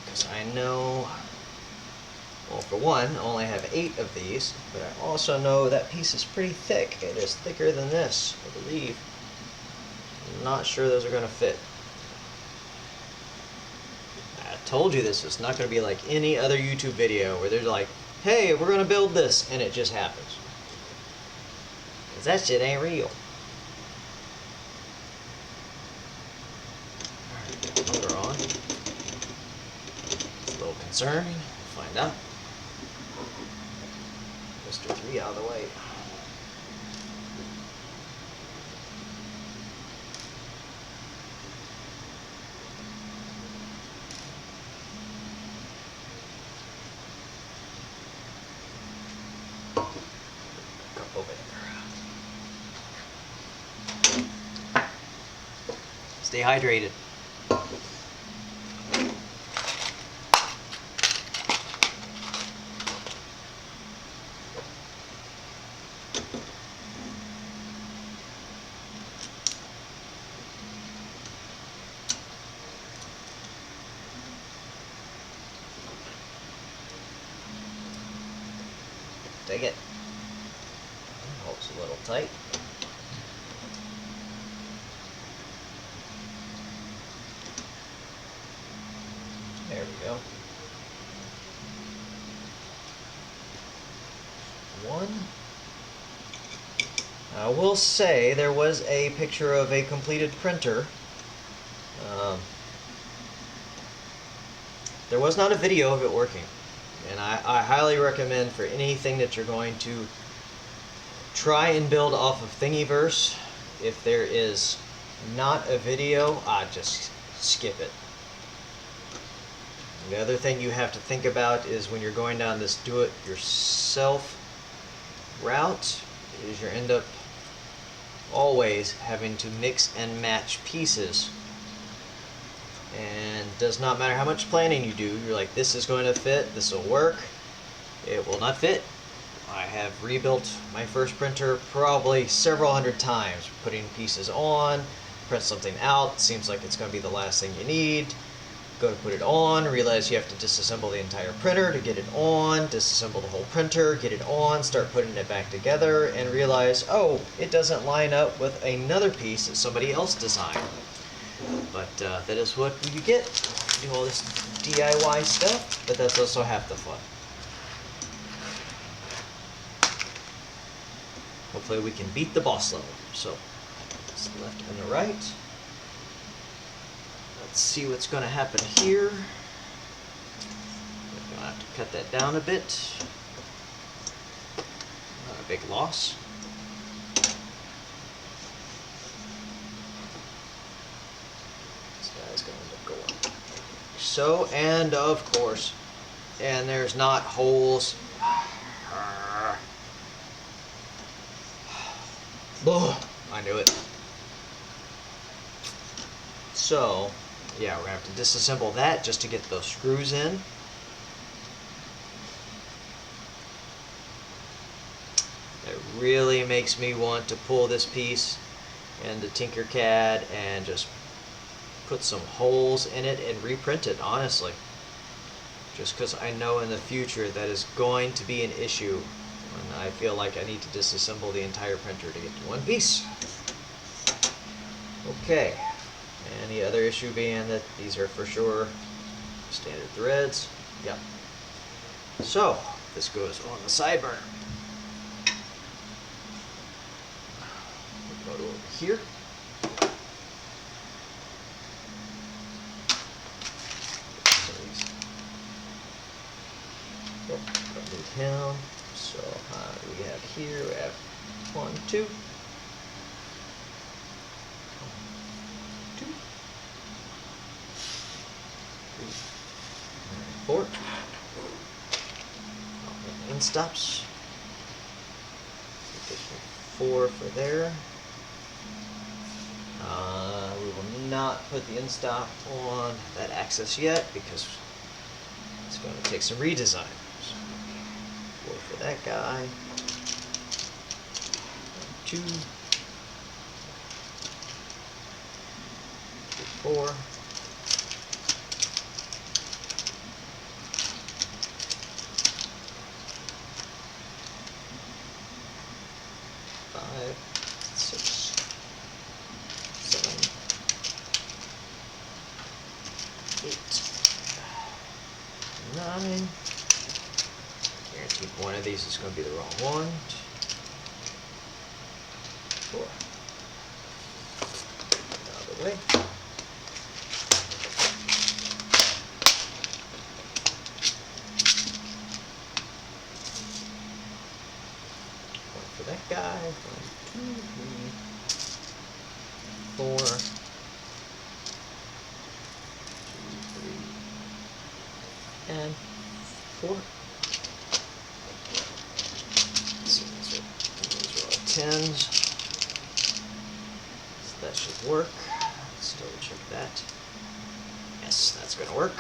Because I know, well, for one, I only have 8 of these, but I also know that piece is pretty thick. It is thicker than this, I believe. I'm not sure those are going to fit. I told you this is not going to be like any other YouTube video where they're like, hey, we're going to build this, and it just happens. Because that shit ain't real. Alright, motor on. It's a little concerning. We'll find out. Mr. 3 out of the way. Cup over there. Stay hydrated. Take it. Holds a little tight. There we go. One. I will say there was a picture of a completed printer. There was not a video of it working. And I highly recommend for anything that you're going to try and build off of Thingiverse, if there is not a video, just skip it. And the other thing you have to think about is when you're going down this do-it-yourself route, is you end up always having to mix and match pieces. And does not matter how much planning you do, you're like, this is going to fit, this will work. It will not fit. I have rebuilt my first printer probably several hundred times, putting pieces on, print something out, seems like it's going to be the last thing you need. Go to put it on, realize you have to disassemble the entire printer to get it on, disassemble the whole printer, get it on, start putting it back together, and realize, oh, it doesn't line up with another piece that somebody else designed. But that is what you get. Do all this DIY stuff, but that's also half the fun. Hopefully we can beat the boss level. So, it's the left and the right. Let's see what's going to happen here. We're going to have to cut that down a bit. Not a big loss. This guy's going to go up so, and of course, and there's not holes. Oh, I knew it. So, yeah, we're gonna have to disassemble that just to get those screws in. It really makes me want to pull this piece into Tinkercad and just put some holes in it and reprint it, honestly. Just because I know in the future that is going to be an issue when I feel like I need to disassemble the entire printer to get to one piece. Okay, and the other issue being that these are for sure standard threads. Yep. So, this goes on the side burner. We'll go to over here. Don't need him. So we have here, we have 1, 2. 2, 3, 4. End stops. 4 for there. We will not put the end stop on that axis yet because it's going to take some redesign. So 4 for that guy. 2, 3, 4. 5, 6, 7, 8, 9. Guaranteed one of these is going to be the wrong one. 4. Out of the way. One for that guy. 1, 2, 3, 4. 2, 3, and 4. So these are all 10s. So that should work. Let's double check that. Yes, that's going to work.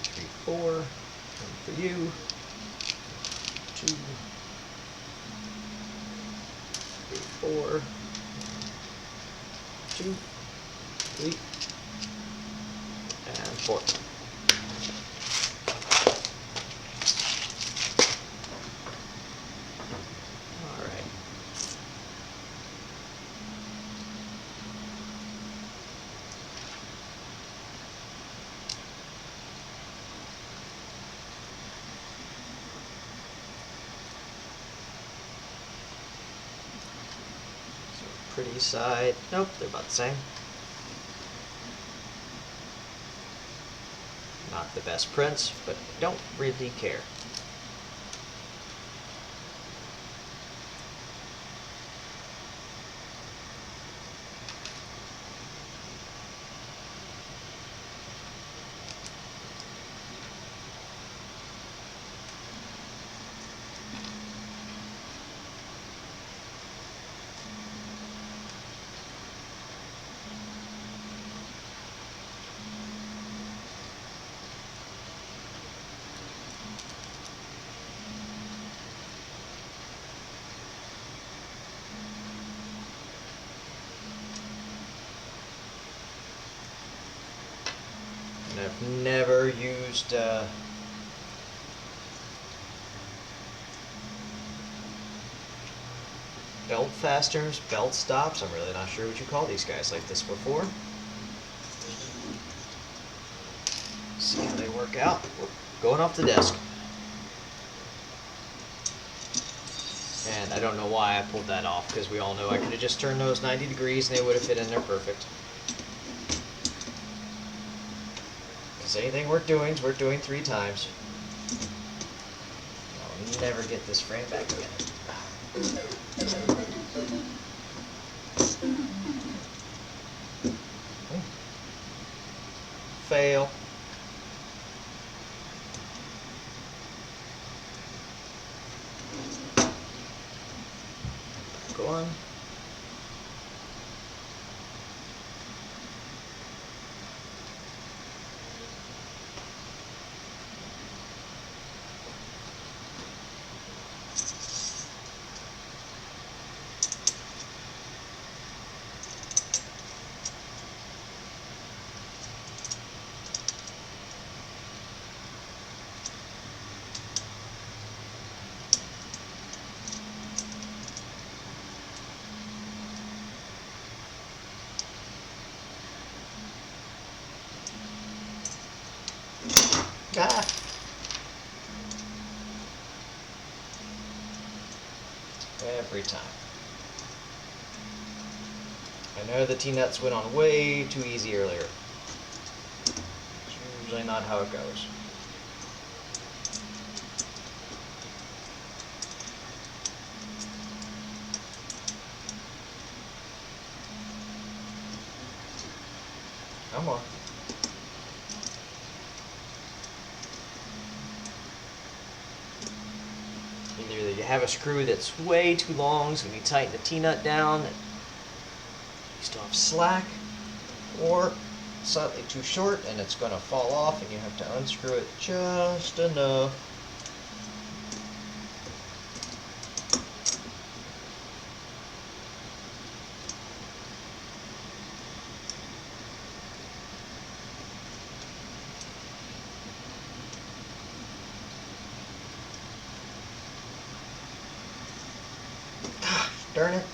2, 3, 4. 1 for you. 2, 3, 4. 2, 3, and 4. All right. So pretty side. Nope, they're about the same. Not the best prints, but don't really care. And I've never used belt fasteners, belt stops. I'm really not sure what you call these guys like this before. See how they work out. We're going off the desk. And I don't know why I pulled that off, because we all know I could have just turned those 90 degrees and they would have fit in there perfect. Because anything worth doing is worth doing 3 times. I'll never get this frame back again. Fail. Go on. Ah. Every time. I know the T-nuts went on way too easy earlier. It's usually not how it goes. Come on. Either you have a screw that's way too long, so when you tighten the T-nut down, you still have slack, or slightly too short and it's going to fall off and you have to unscrew it just enough. Darn it.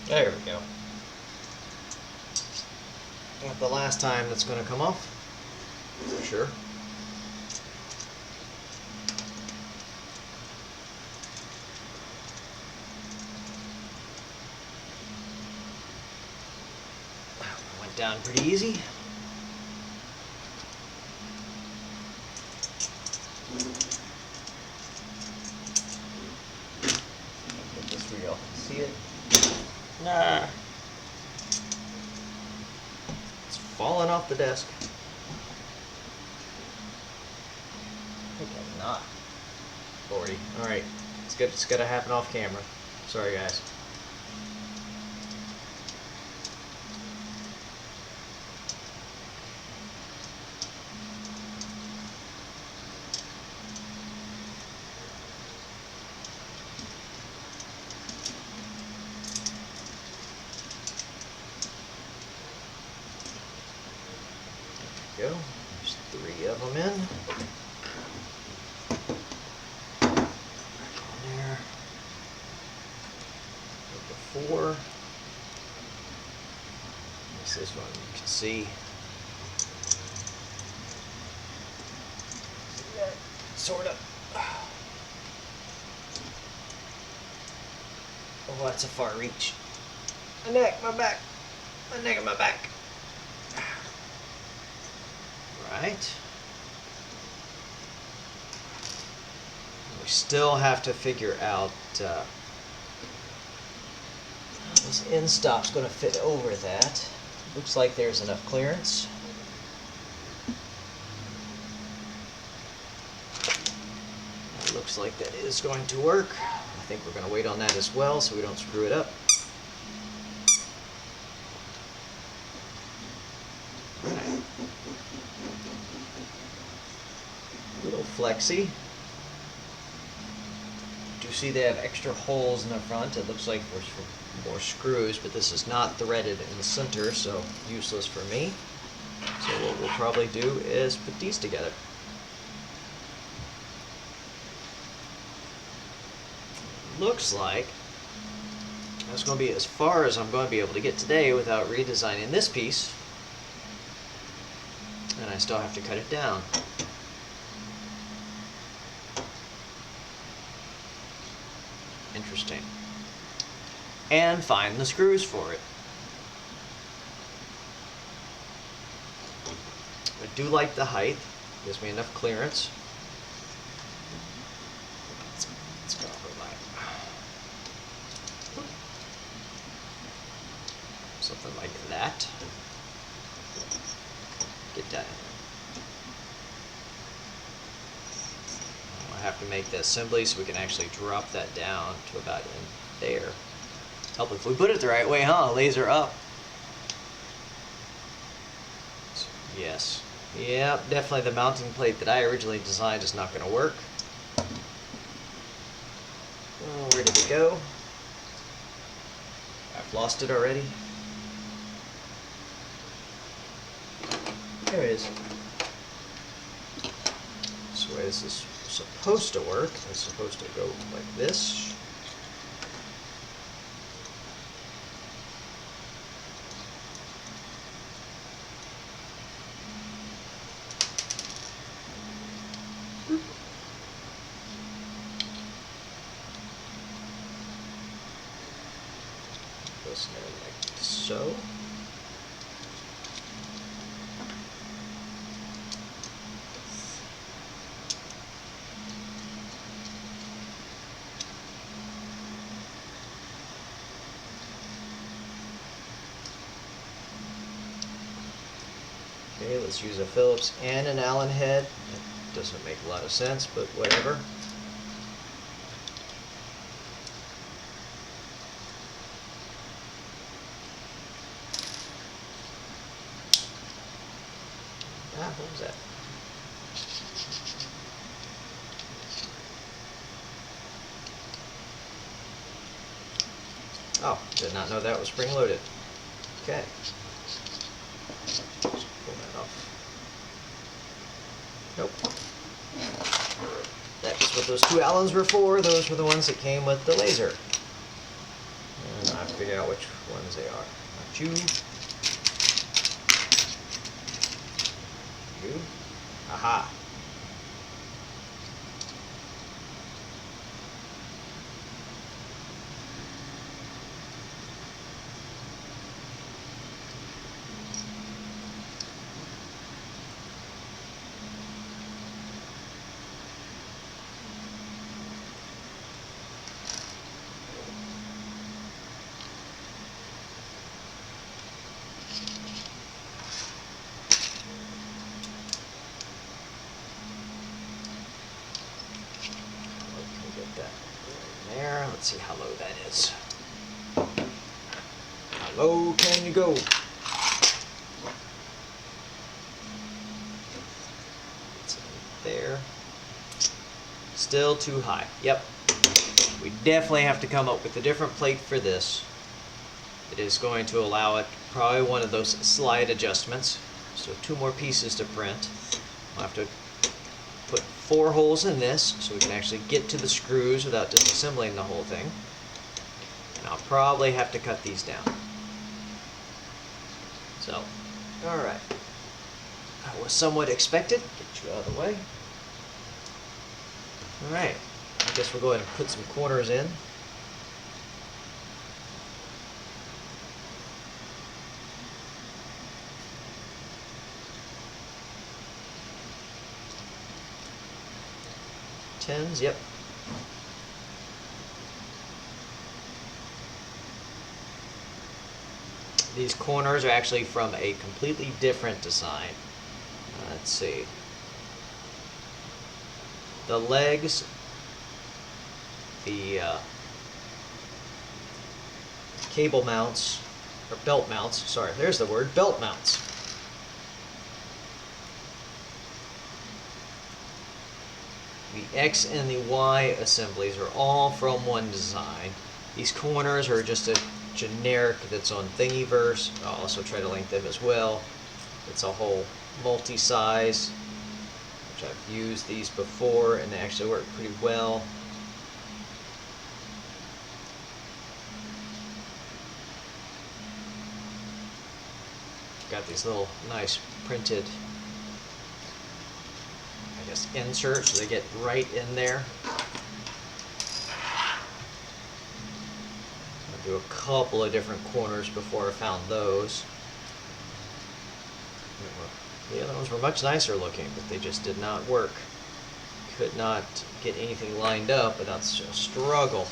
There we go. Not the last time that's going to come off, for sure. Went down pretty easy. Put this where y'all can see it. Nah. It's falling off the desk. I think I'm not. 40. Alright. It's good. It's gotta happen off camera. Sorry guys. Go. There's 3 of them in. Back on there. Put the 4. This one you can see. Sort of. Oh, that's a far reach. My neck, my back. My neck and my back. Right. We still have to figure out this end stop's going to fit over that. Looks like there's enough clearance. It looks like that is going to work. I think we're going to wait on that as well so we don't screw it up. Little flexi. You see they have extra holes in the front. It looks like there's more screws, but this is not threaded in the center, so useless for me. So what we'll probably do is put these together. Looks like that's going to be as far as I'm going to be able to get today without redesigning this piece. And I still have to cut it down. Interesting. And find the screws for it. I do like the height. Gives me enough clearance. Let's go for something like that. Get that. I'll have to make the assembly so we can actually drop that down to about in there. Help if we put it the right way, huh? Laser up. Yes. Yep, definitely the mounting plate that I originally designed is not going to work. Oh, where did it go? I've lost it already. There it is. That's the way this is supposed to work. It's supposed to go like this. Goes there like so. Okay, let's use a Phillips and an Allen head. That doesn't make a lot of sense, but whatever. What was that? Oh, did not know that was spring-loaded. Okay. Just pull that off. Nope. That's what those two Allens were for. Those were the ones that came with the laser. And I have to figure out which ones they are. Not you. You. Aha. There. Let's see how low that is. How low can you go? It's there. Still too high. Yep. We definitely have to come up with a different plate for this. It is going to allow it probably one of those slide adjustments. So 2 more pieces to print. I'll have to put 4 holes in this so we can actually get to the screws without disassembling the whole thing. And I'll probably have to cut these down. So, alright. That was somewhat expected. Get you out of the way. Alright. I guess we'll go ahead and put some corners in. Tens, yep. These corners are actually from a completely different design. Let's see. The legs, the cable mounts, or belt mounts, sorry, there's the word, belt mounts. The X and the Y assemblies are all from one design. These corners are just a generic that's on Thingiverse. I'll also try to link them as well. It's a whole multi-size, which I've used these before and they actually work pretty well. Got these little nice printed, I guess, inserts so they get right in there. do a couple of different corners before I found those. The other ones were much nicer looking, but they just did not work. Could not get anything lined up without a struggle.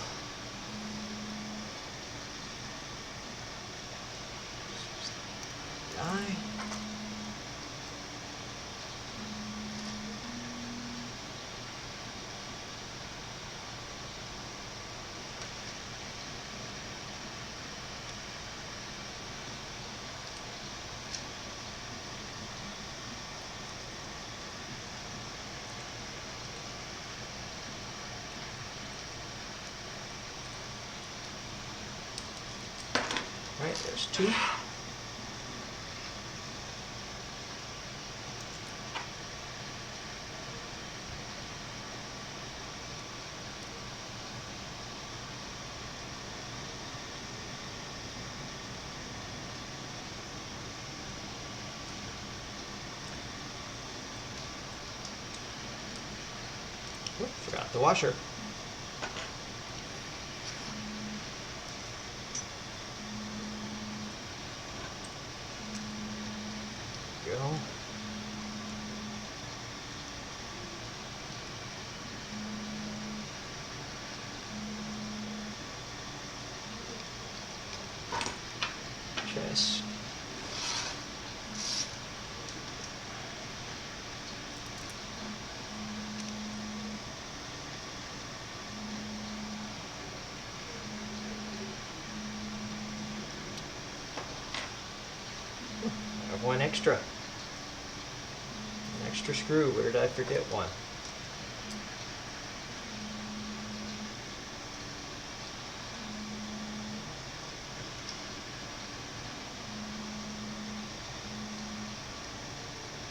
Alright, there's two. Oop, forgot the washer. Go. Chest. I have one extra. Extra screw. Where did I forget one?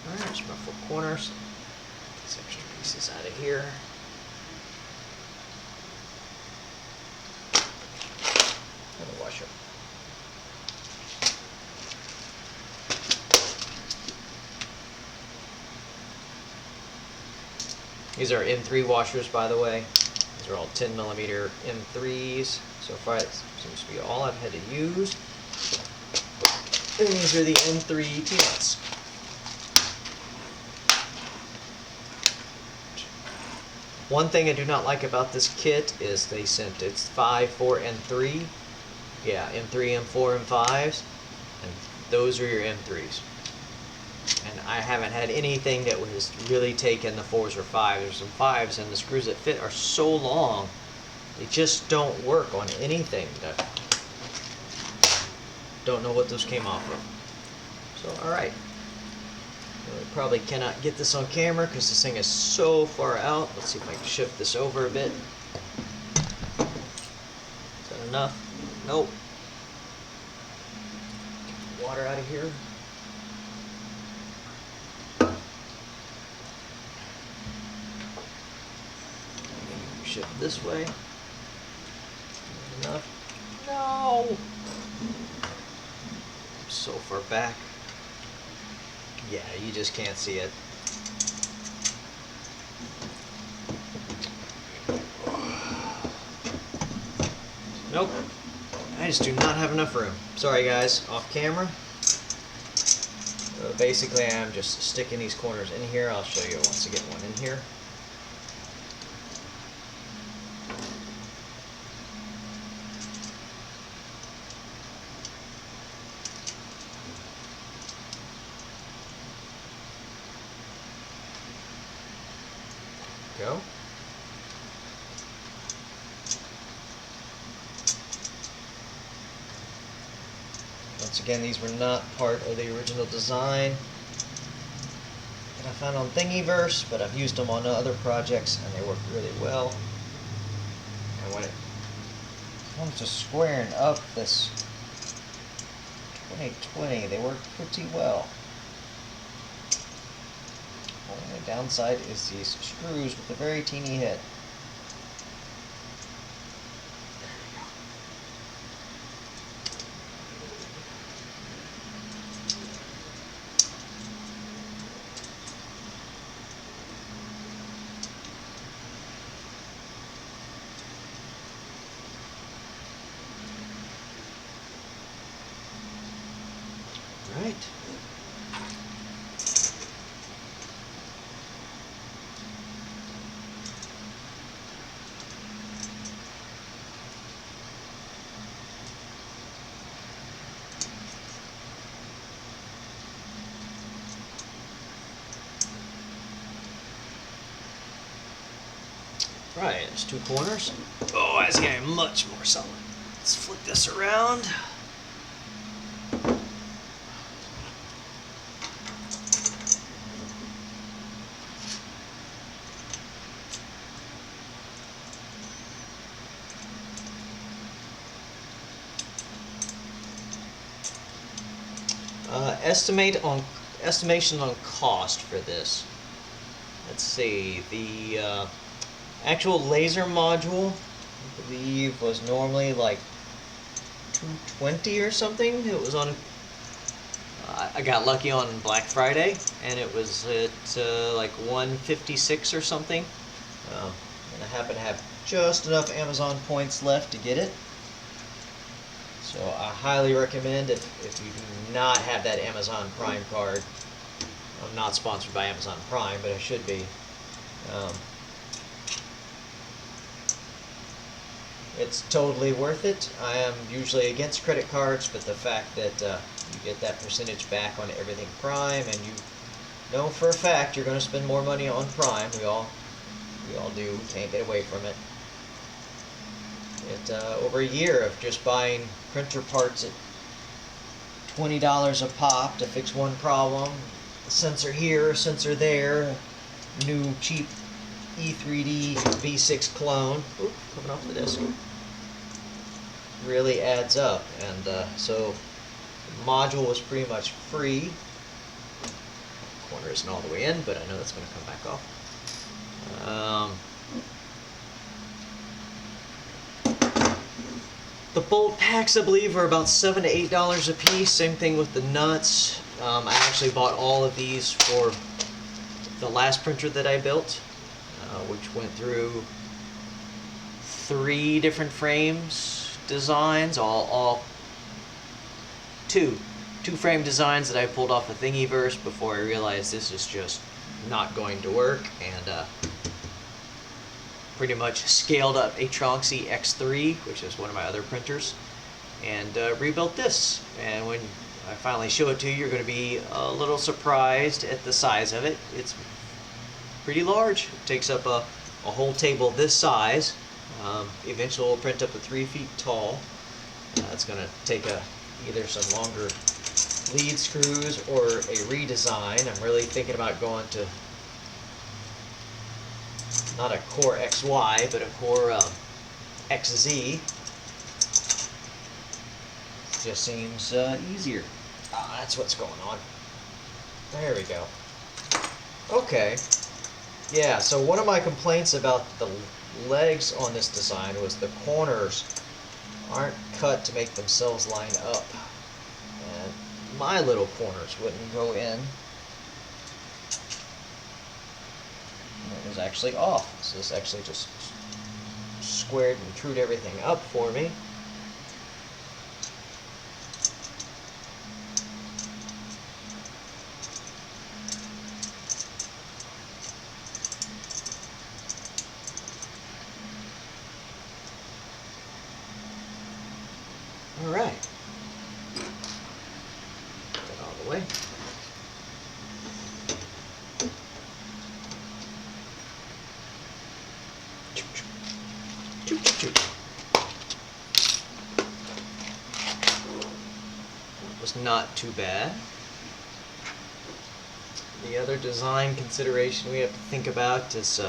Alright, there's my 4 corners. Get these extra pieces out of here. And a washer. These are M3 washers, by the way. These are all 10mm M3s. So far, it seems to be all I've had to use. And these are the M3 peanuts. One thing I do not like about this kit is they sent it's 5, 4, and 3. Yeah, M3, M4, M5s. And those are your M3s. And I haven't had anything that was really taken the 4s or 5s. There's some 5s, and the screws that fit are so long, they just don't work on anything. Don't know what those came off of. So, alright. We probably cannot get this on camera because this thing is so far out. Let's see if I can shift this over a bit. Is that enough? Nope. Get the water out of here. Shift this way. Enough. No! I'm so far back. Yeah, you just can't see it. Nope. I just do not have enough room. Sorry guys, off camera. Basically I'm just sticking these corners in here. I'll show you once I get one in here. Go. Once again, these were not part of the original design that I found on Thingiverse, but I've used them on other projects and they work really well. And when it comes to squaring up this 2020, they work pretty well. Only the downside is these screws with a very teeny head. right. Right, there's two corners. Oh, that's getting much more solid. Let's flip this around. Estimation on cost for this. Let's see, the actual laser module, I believe, was normally like $220 or something. It was on. I got lucky on Black Friday, and it was at like $156 or something. And I happen to have just enough Amazon points left to get it. So I highly recommend if you do not have that Amazon Prime card. I'm not sponsored by Amazon Prime, but I should be. It's totally worth it. I am usually against credit cards, but the fact that you get that percentage back on everything Prime, and you know for a fact you're going to spend more money on Prime. We all do. Can't get away from it. Over a year of just buying printer parts at $20 a pop to fix one problem. A sensor here, a sensor there, new cheap E3D V6 clone. Oop, coming off the disc. Really adds up, and so the module was pretty much free. Corner isn't all the way in, but I know that's going to come back off. The bolt packs, I believe, are about $7 to $8 a piece. Same thing with the nuts. I actually bought all of these for the last printer that I built, which went through 3 different frames designs, two frame designs that I pulled off of Thingiverse before I realized this is just not going to work, and pretty much scaled up a Tronxy X3, which is one of my other printers, and rebuilt this. And when I finally show it to you, you're going to be a little surprised at the size of it. It's pretty large. It takes up a whole table this size. Eventually we'll print up to 3 feet tall. It's going to take either some longer lead screws or a redesign. I'm really thinking about going to not a Core XY, but a Core XZ. Just seems easier. That's what's going on. There we go. Okay. Yeah, so one of my complaints about the legs on this design was the corners aren't cut to make themselves line up. And my little corners wouldn't go in. It was actually off. So this actually just squared and trued everything up for me. All right. Get that all the way. Was not too bad. The other design consideration we have to think about is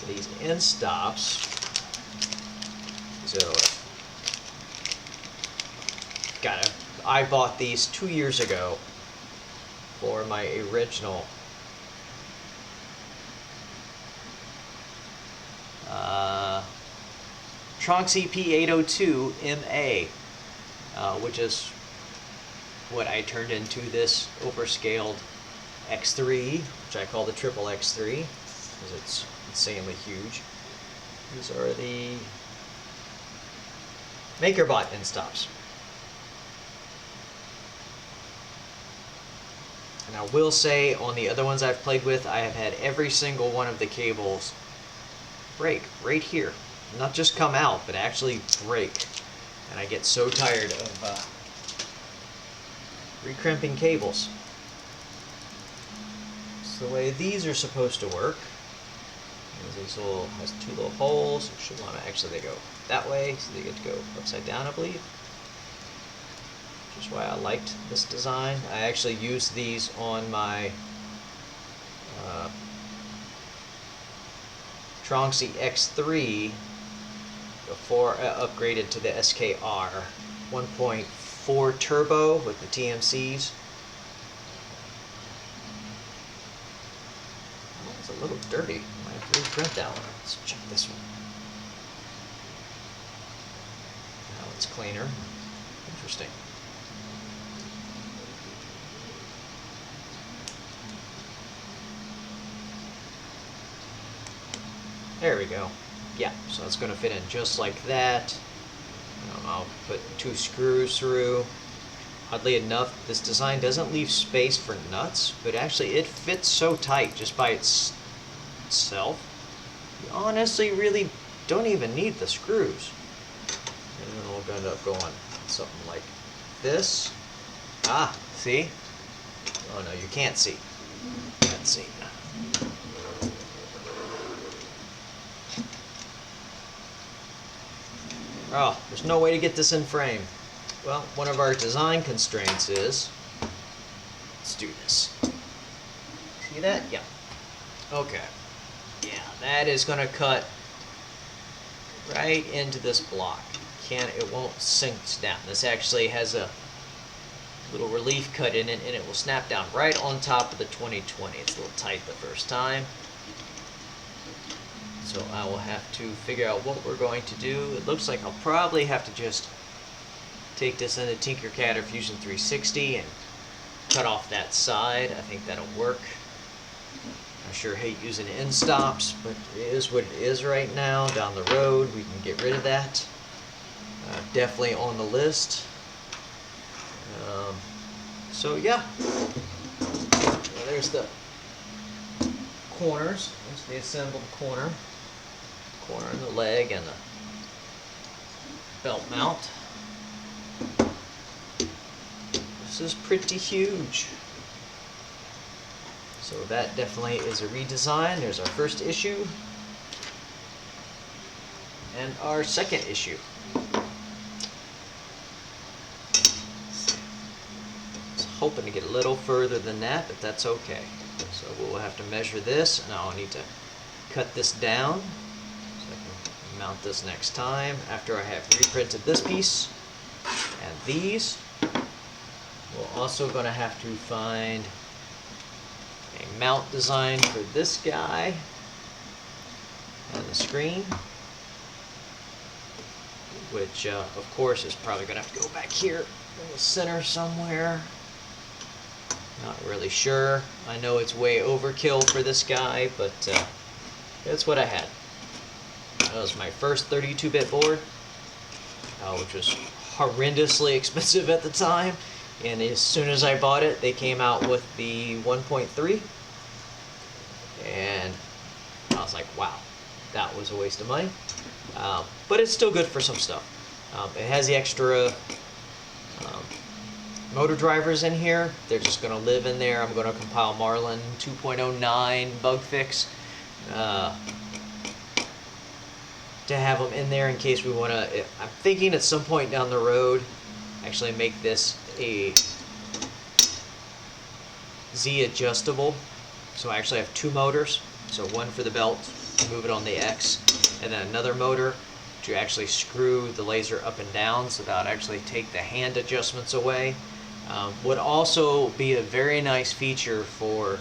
these end stops. So, I bought these 2 years ago for my original Tronxy P802 MA, which is what I turned into this overscaled X3, which I call the triple X3 because it's insanely huge. These are the MakerBot end stops. I will say on the other ones I've played with, I have had every single one of the cables break right here. Not just come out, but actually break. And I get so tired of recrimping cables. It's the way these are supposed to work. These little has two little holes. You should want to actually they go that way, so they get to go upside down, I believe. Which is why I liked this design. I actually used these on my Tronxy X3 before I upgraded to the SKR 1.4 turbo with the TMCs. Oh, it's a little dirty. I have to reprint that one. Let's check this one. Now it's cleaner. Interesting. There we go. Yeah, so it's going to fit in just like that. I'll put 2 screws through. Oddly enough, this design doesn't leave space for nuts, but actually it fits so tight just by itself. You honestly really don't even need the screws. And then we're going to end up going something like this. Ah, see? Oh no, you can't see. Can't see. Oh, there's no way to get this in frame. Well, one of our design constraints is, let's do this. See that? Yeah. Okay. Yeah, that is going to cut right into this block. It won't sink down. This actually has a little relief cut in it, and it will snap down right on top of the 2020. It's a little tight the first time. So I will have to figure out what we're going to do. It looks like I'll probably have to just take this into Tinkercad or Fusion 360 and cut off that side. I think that'll work. I sure hate using end stops, but it is what it is right now. Down the road, we can get rid of that. Definitely on the list. So yeah, well, there's the corners. There's the assembled corner and the leg and the belt mount. This is pretty huge. So that definitely is a redesign. There's our first issue and our second issue. I was hoping to get a little further than that, but that's okay. So we'll have to measure this, and I'll need to cut this down so I can mount this next time after I have reprinted this piece. And these, we're also going to have to find a mount design for this guy and the screen, which of course is probably going to have to go back here in the center somewhere. Not really sure. I know it's way overkill for this guy, but that's what I had. That was my first 32-bit board, which was horrendously expensive at the time. And as soon as I bought it, they came out with the 1.3. And I was like, wow, that was a waste of money. But it's still good for some stuff. It has the extra motor drivers in here. They're just going to live in there. I'm going to compile Marlin 2.09 bug fix to have them in there in case we want to. I'm thinking at some point down the road actually make this a Z adjustable. So I actually have 2 motors. So one for the belt, move it on the X, and then another motor to actually screw the laser up and down so that I'd actually take the hand adjustments away. Would also be a very nice feature for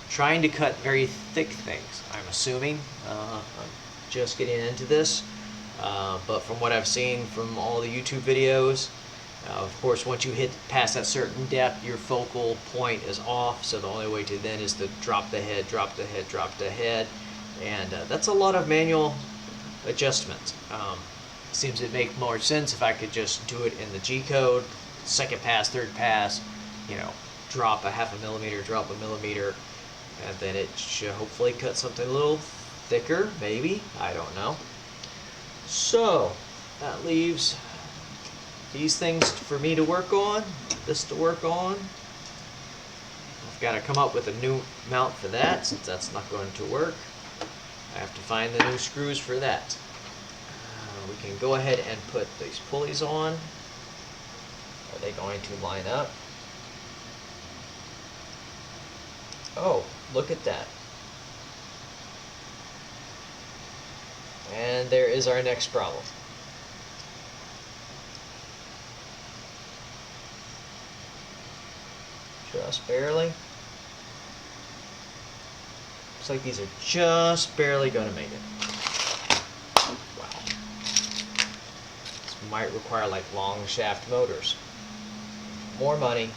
trying to cut very thick things, I'm assuming. I'm just getting into this, but from what I've seen from all the YouTube videos, of course once you hit past that certain depth, your focal point is off, so the only way to then is to drop the head, drop the head, drop the head, and that's a lot of manual adjustment. Seems to make more sense if I could just do it in the G code, second pass, third pass, you know, drop a ½ millimeter, drop a millimeter, and then it should hopefully cut something a little thicker, maybe, I don't know. So that leaves these things for me to work on, this to work on. I've got to come up with a new mount for that, since that's not going to work. I have to find the new screws for that. We can go ahead and put these pulleys on. Are they going to line up? Oh, look at that. And there is our next problem. Just barely. Looks like these are just barely going to make it. Wow. This might require like long shaft motors. More money.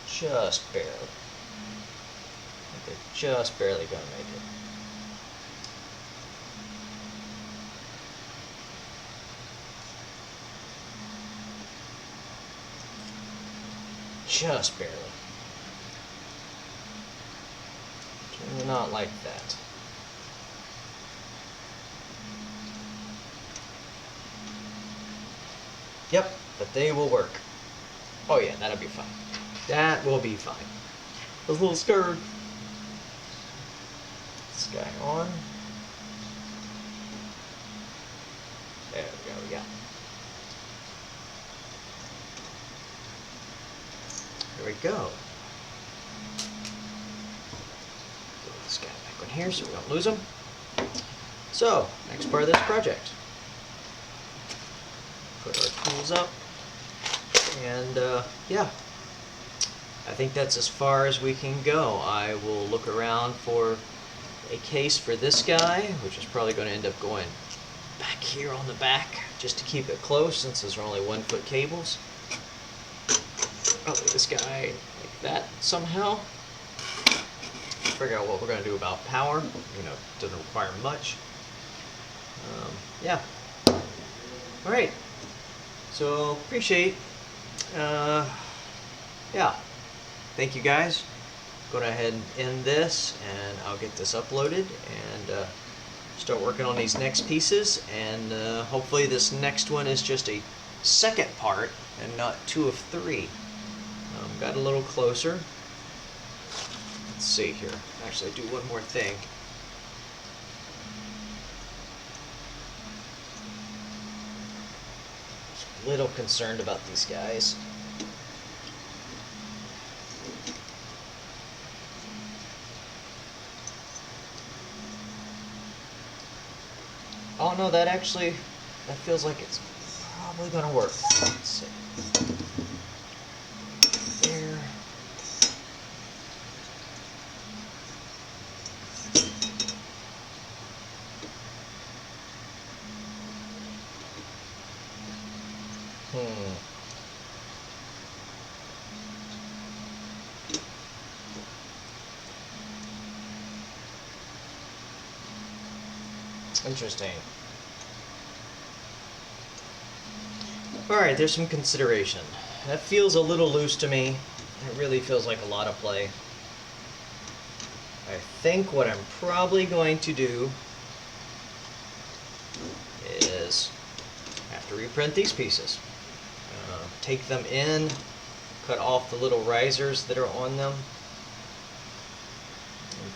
Just barely. They're just barely going to make it. Just barely. Do not like that. Yep, but they will work. Oh yeah, that'll be fine. That will be fine. Those little scared. This guy on. There we go, There we go. Put this guy back on here so we don't lose him. So, next part of this project. Put our tools up. And, yeah. I think that's as far as we can go. I will look around for a case for this guy, which is probably going to end up going back here on the back, just to keep it close since those are only 1-foot cables. Probably this guy like that somehow. Figure out what we're going to do about power. You know, doesn't require much. Yeah. All right. So appreciate. Yeah. Thank you guys. Go ahead and end this, and I'll get this uploaded and start working on these next pieces. And hopefully this next one is just a second part and not 2 of 3. Got a little closer. Let's see here. Actually, do one more thing. Just a little concerned about these guys. Oh no, that feels like it's probably going to work. Let's see. There. Interesting. Alright, there's some consideration. That feels a little loose to me. It really feels like a lot of play. I think what I'm probably going to do is have to reprint these pieces. Take them in, cut off the little risers that are on them.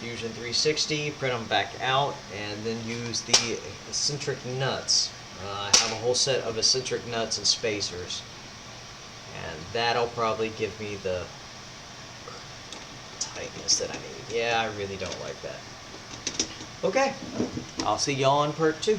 Fusion 360, print them back out, and then use the eccentric nuts. I have a whole set of eccentric nuts and spacers, and that'll probably give me the tightness that I need. Yeah, I really don't like that. Okay, I'll see y'all in part 2.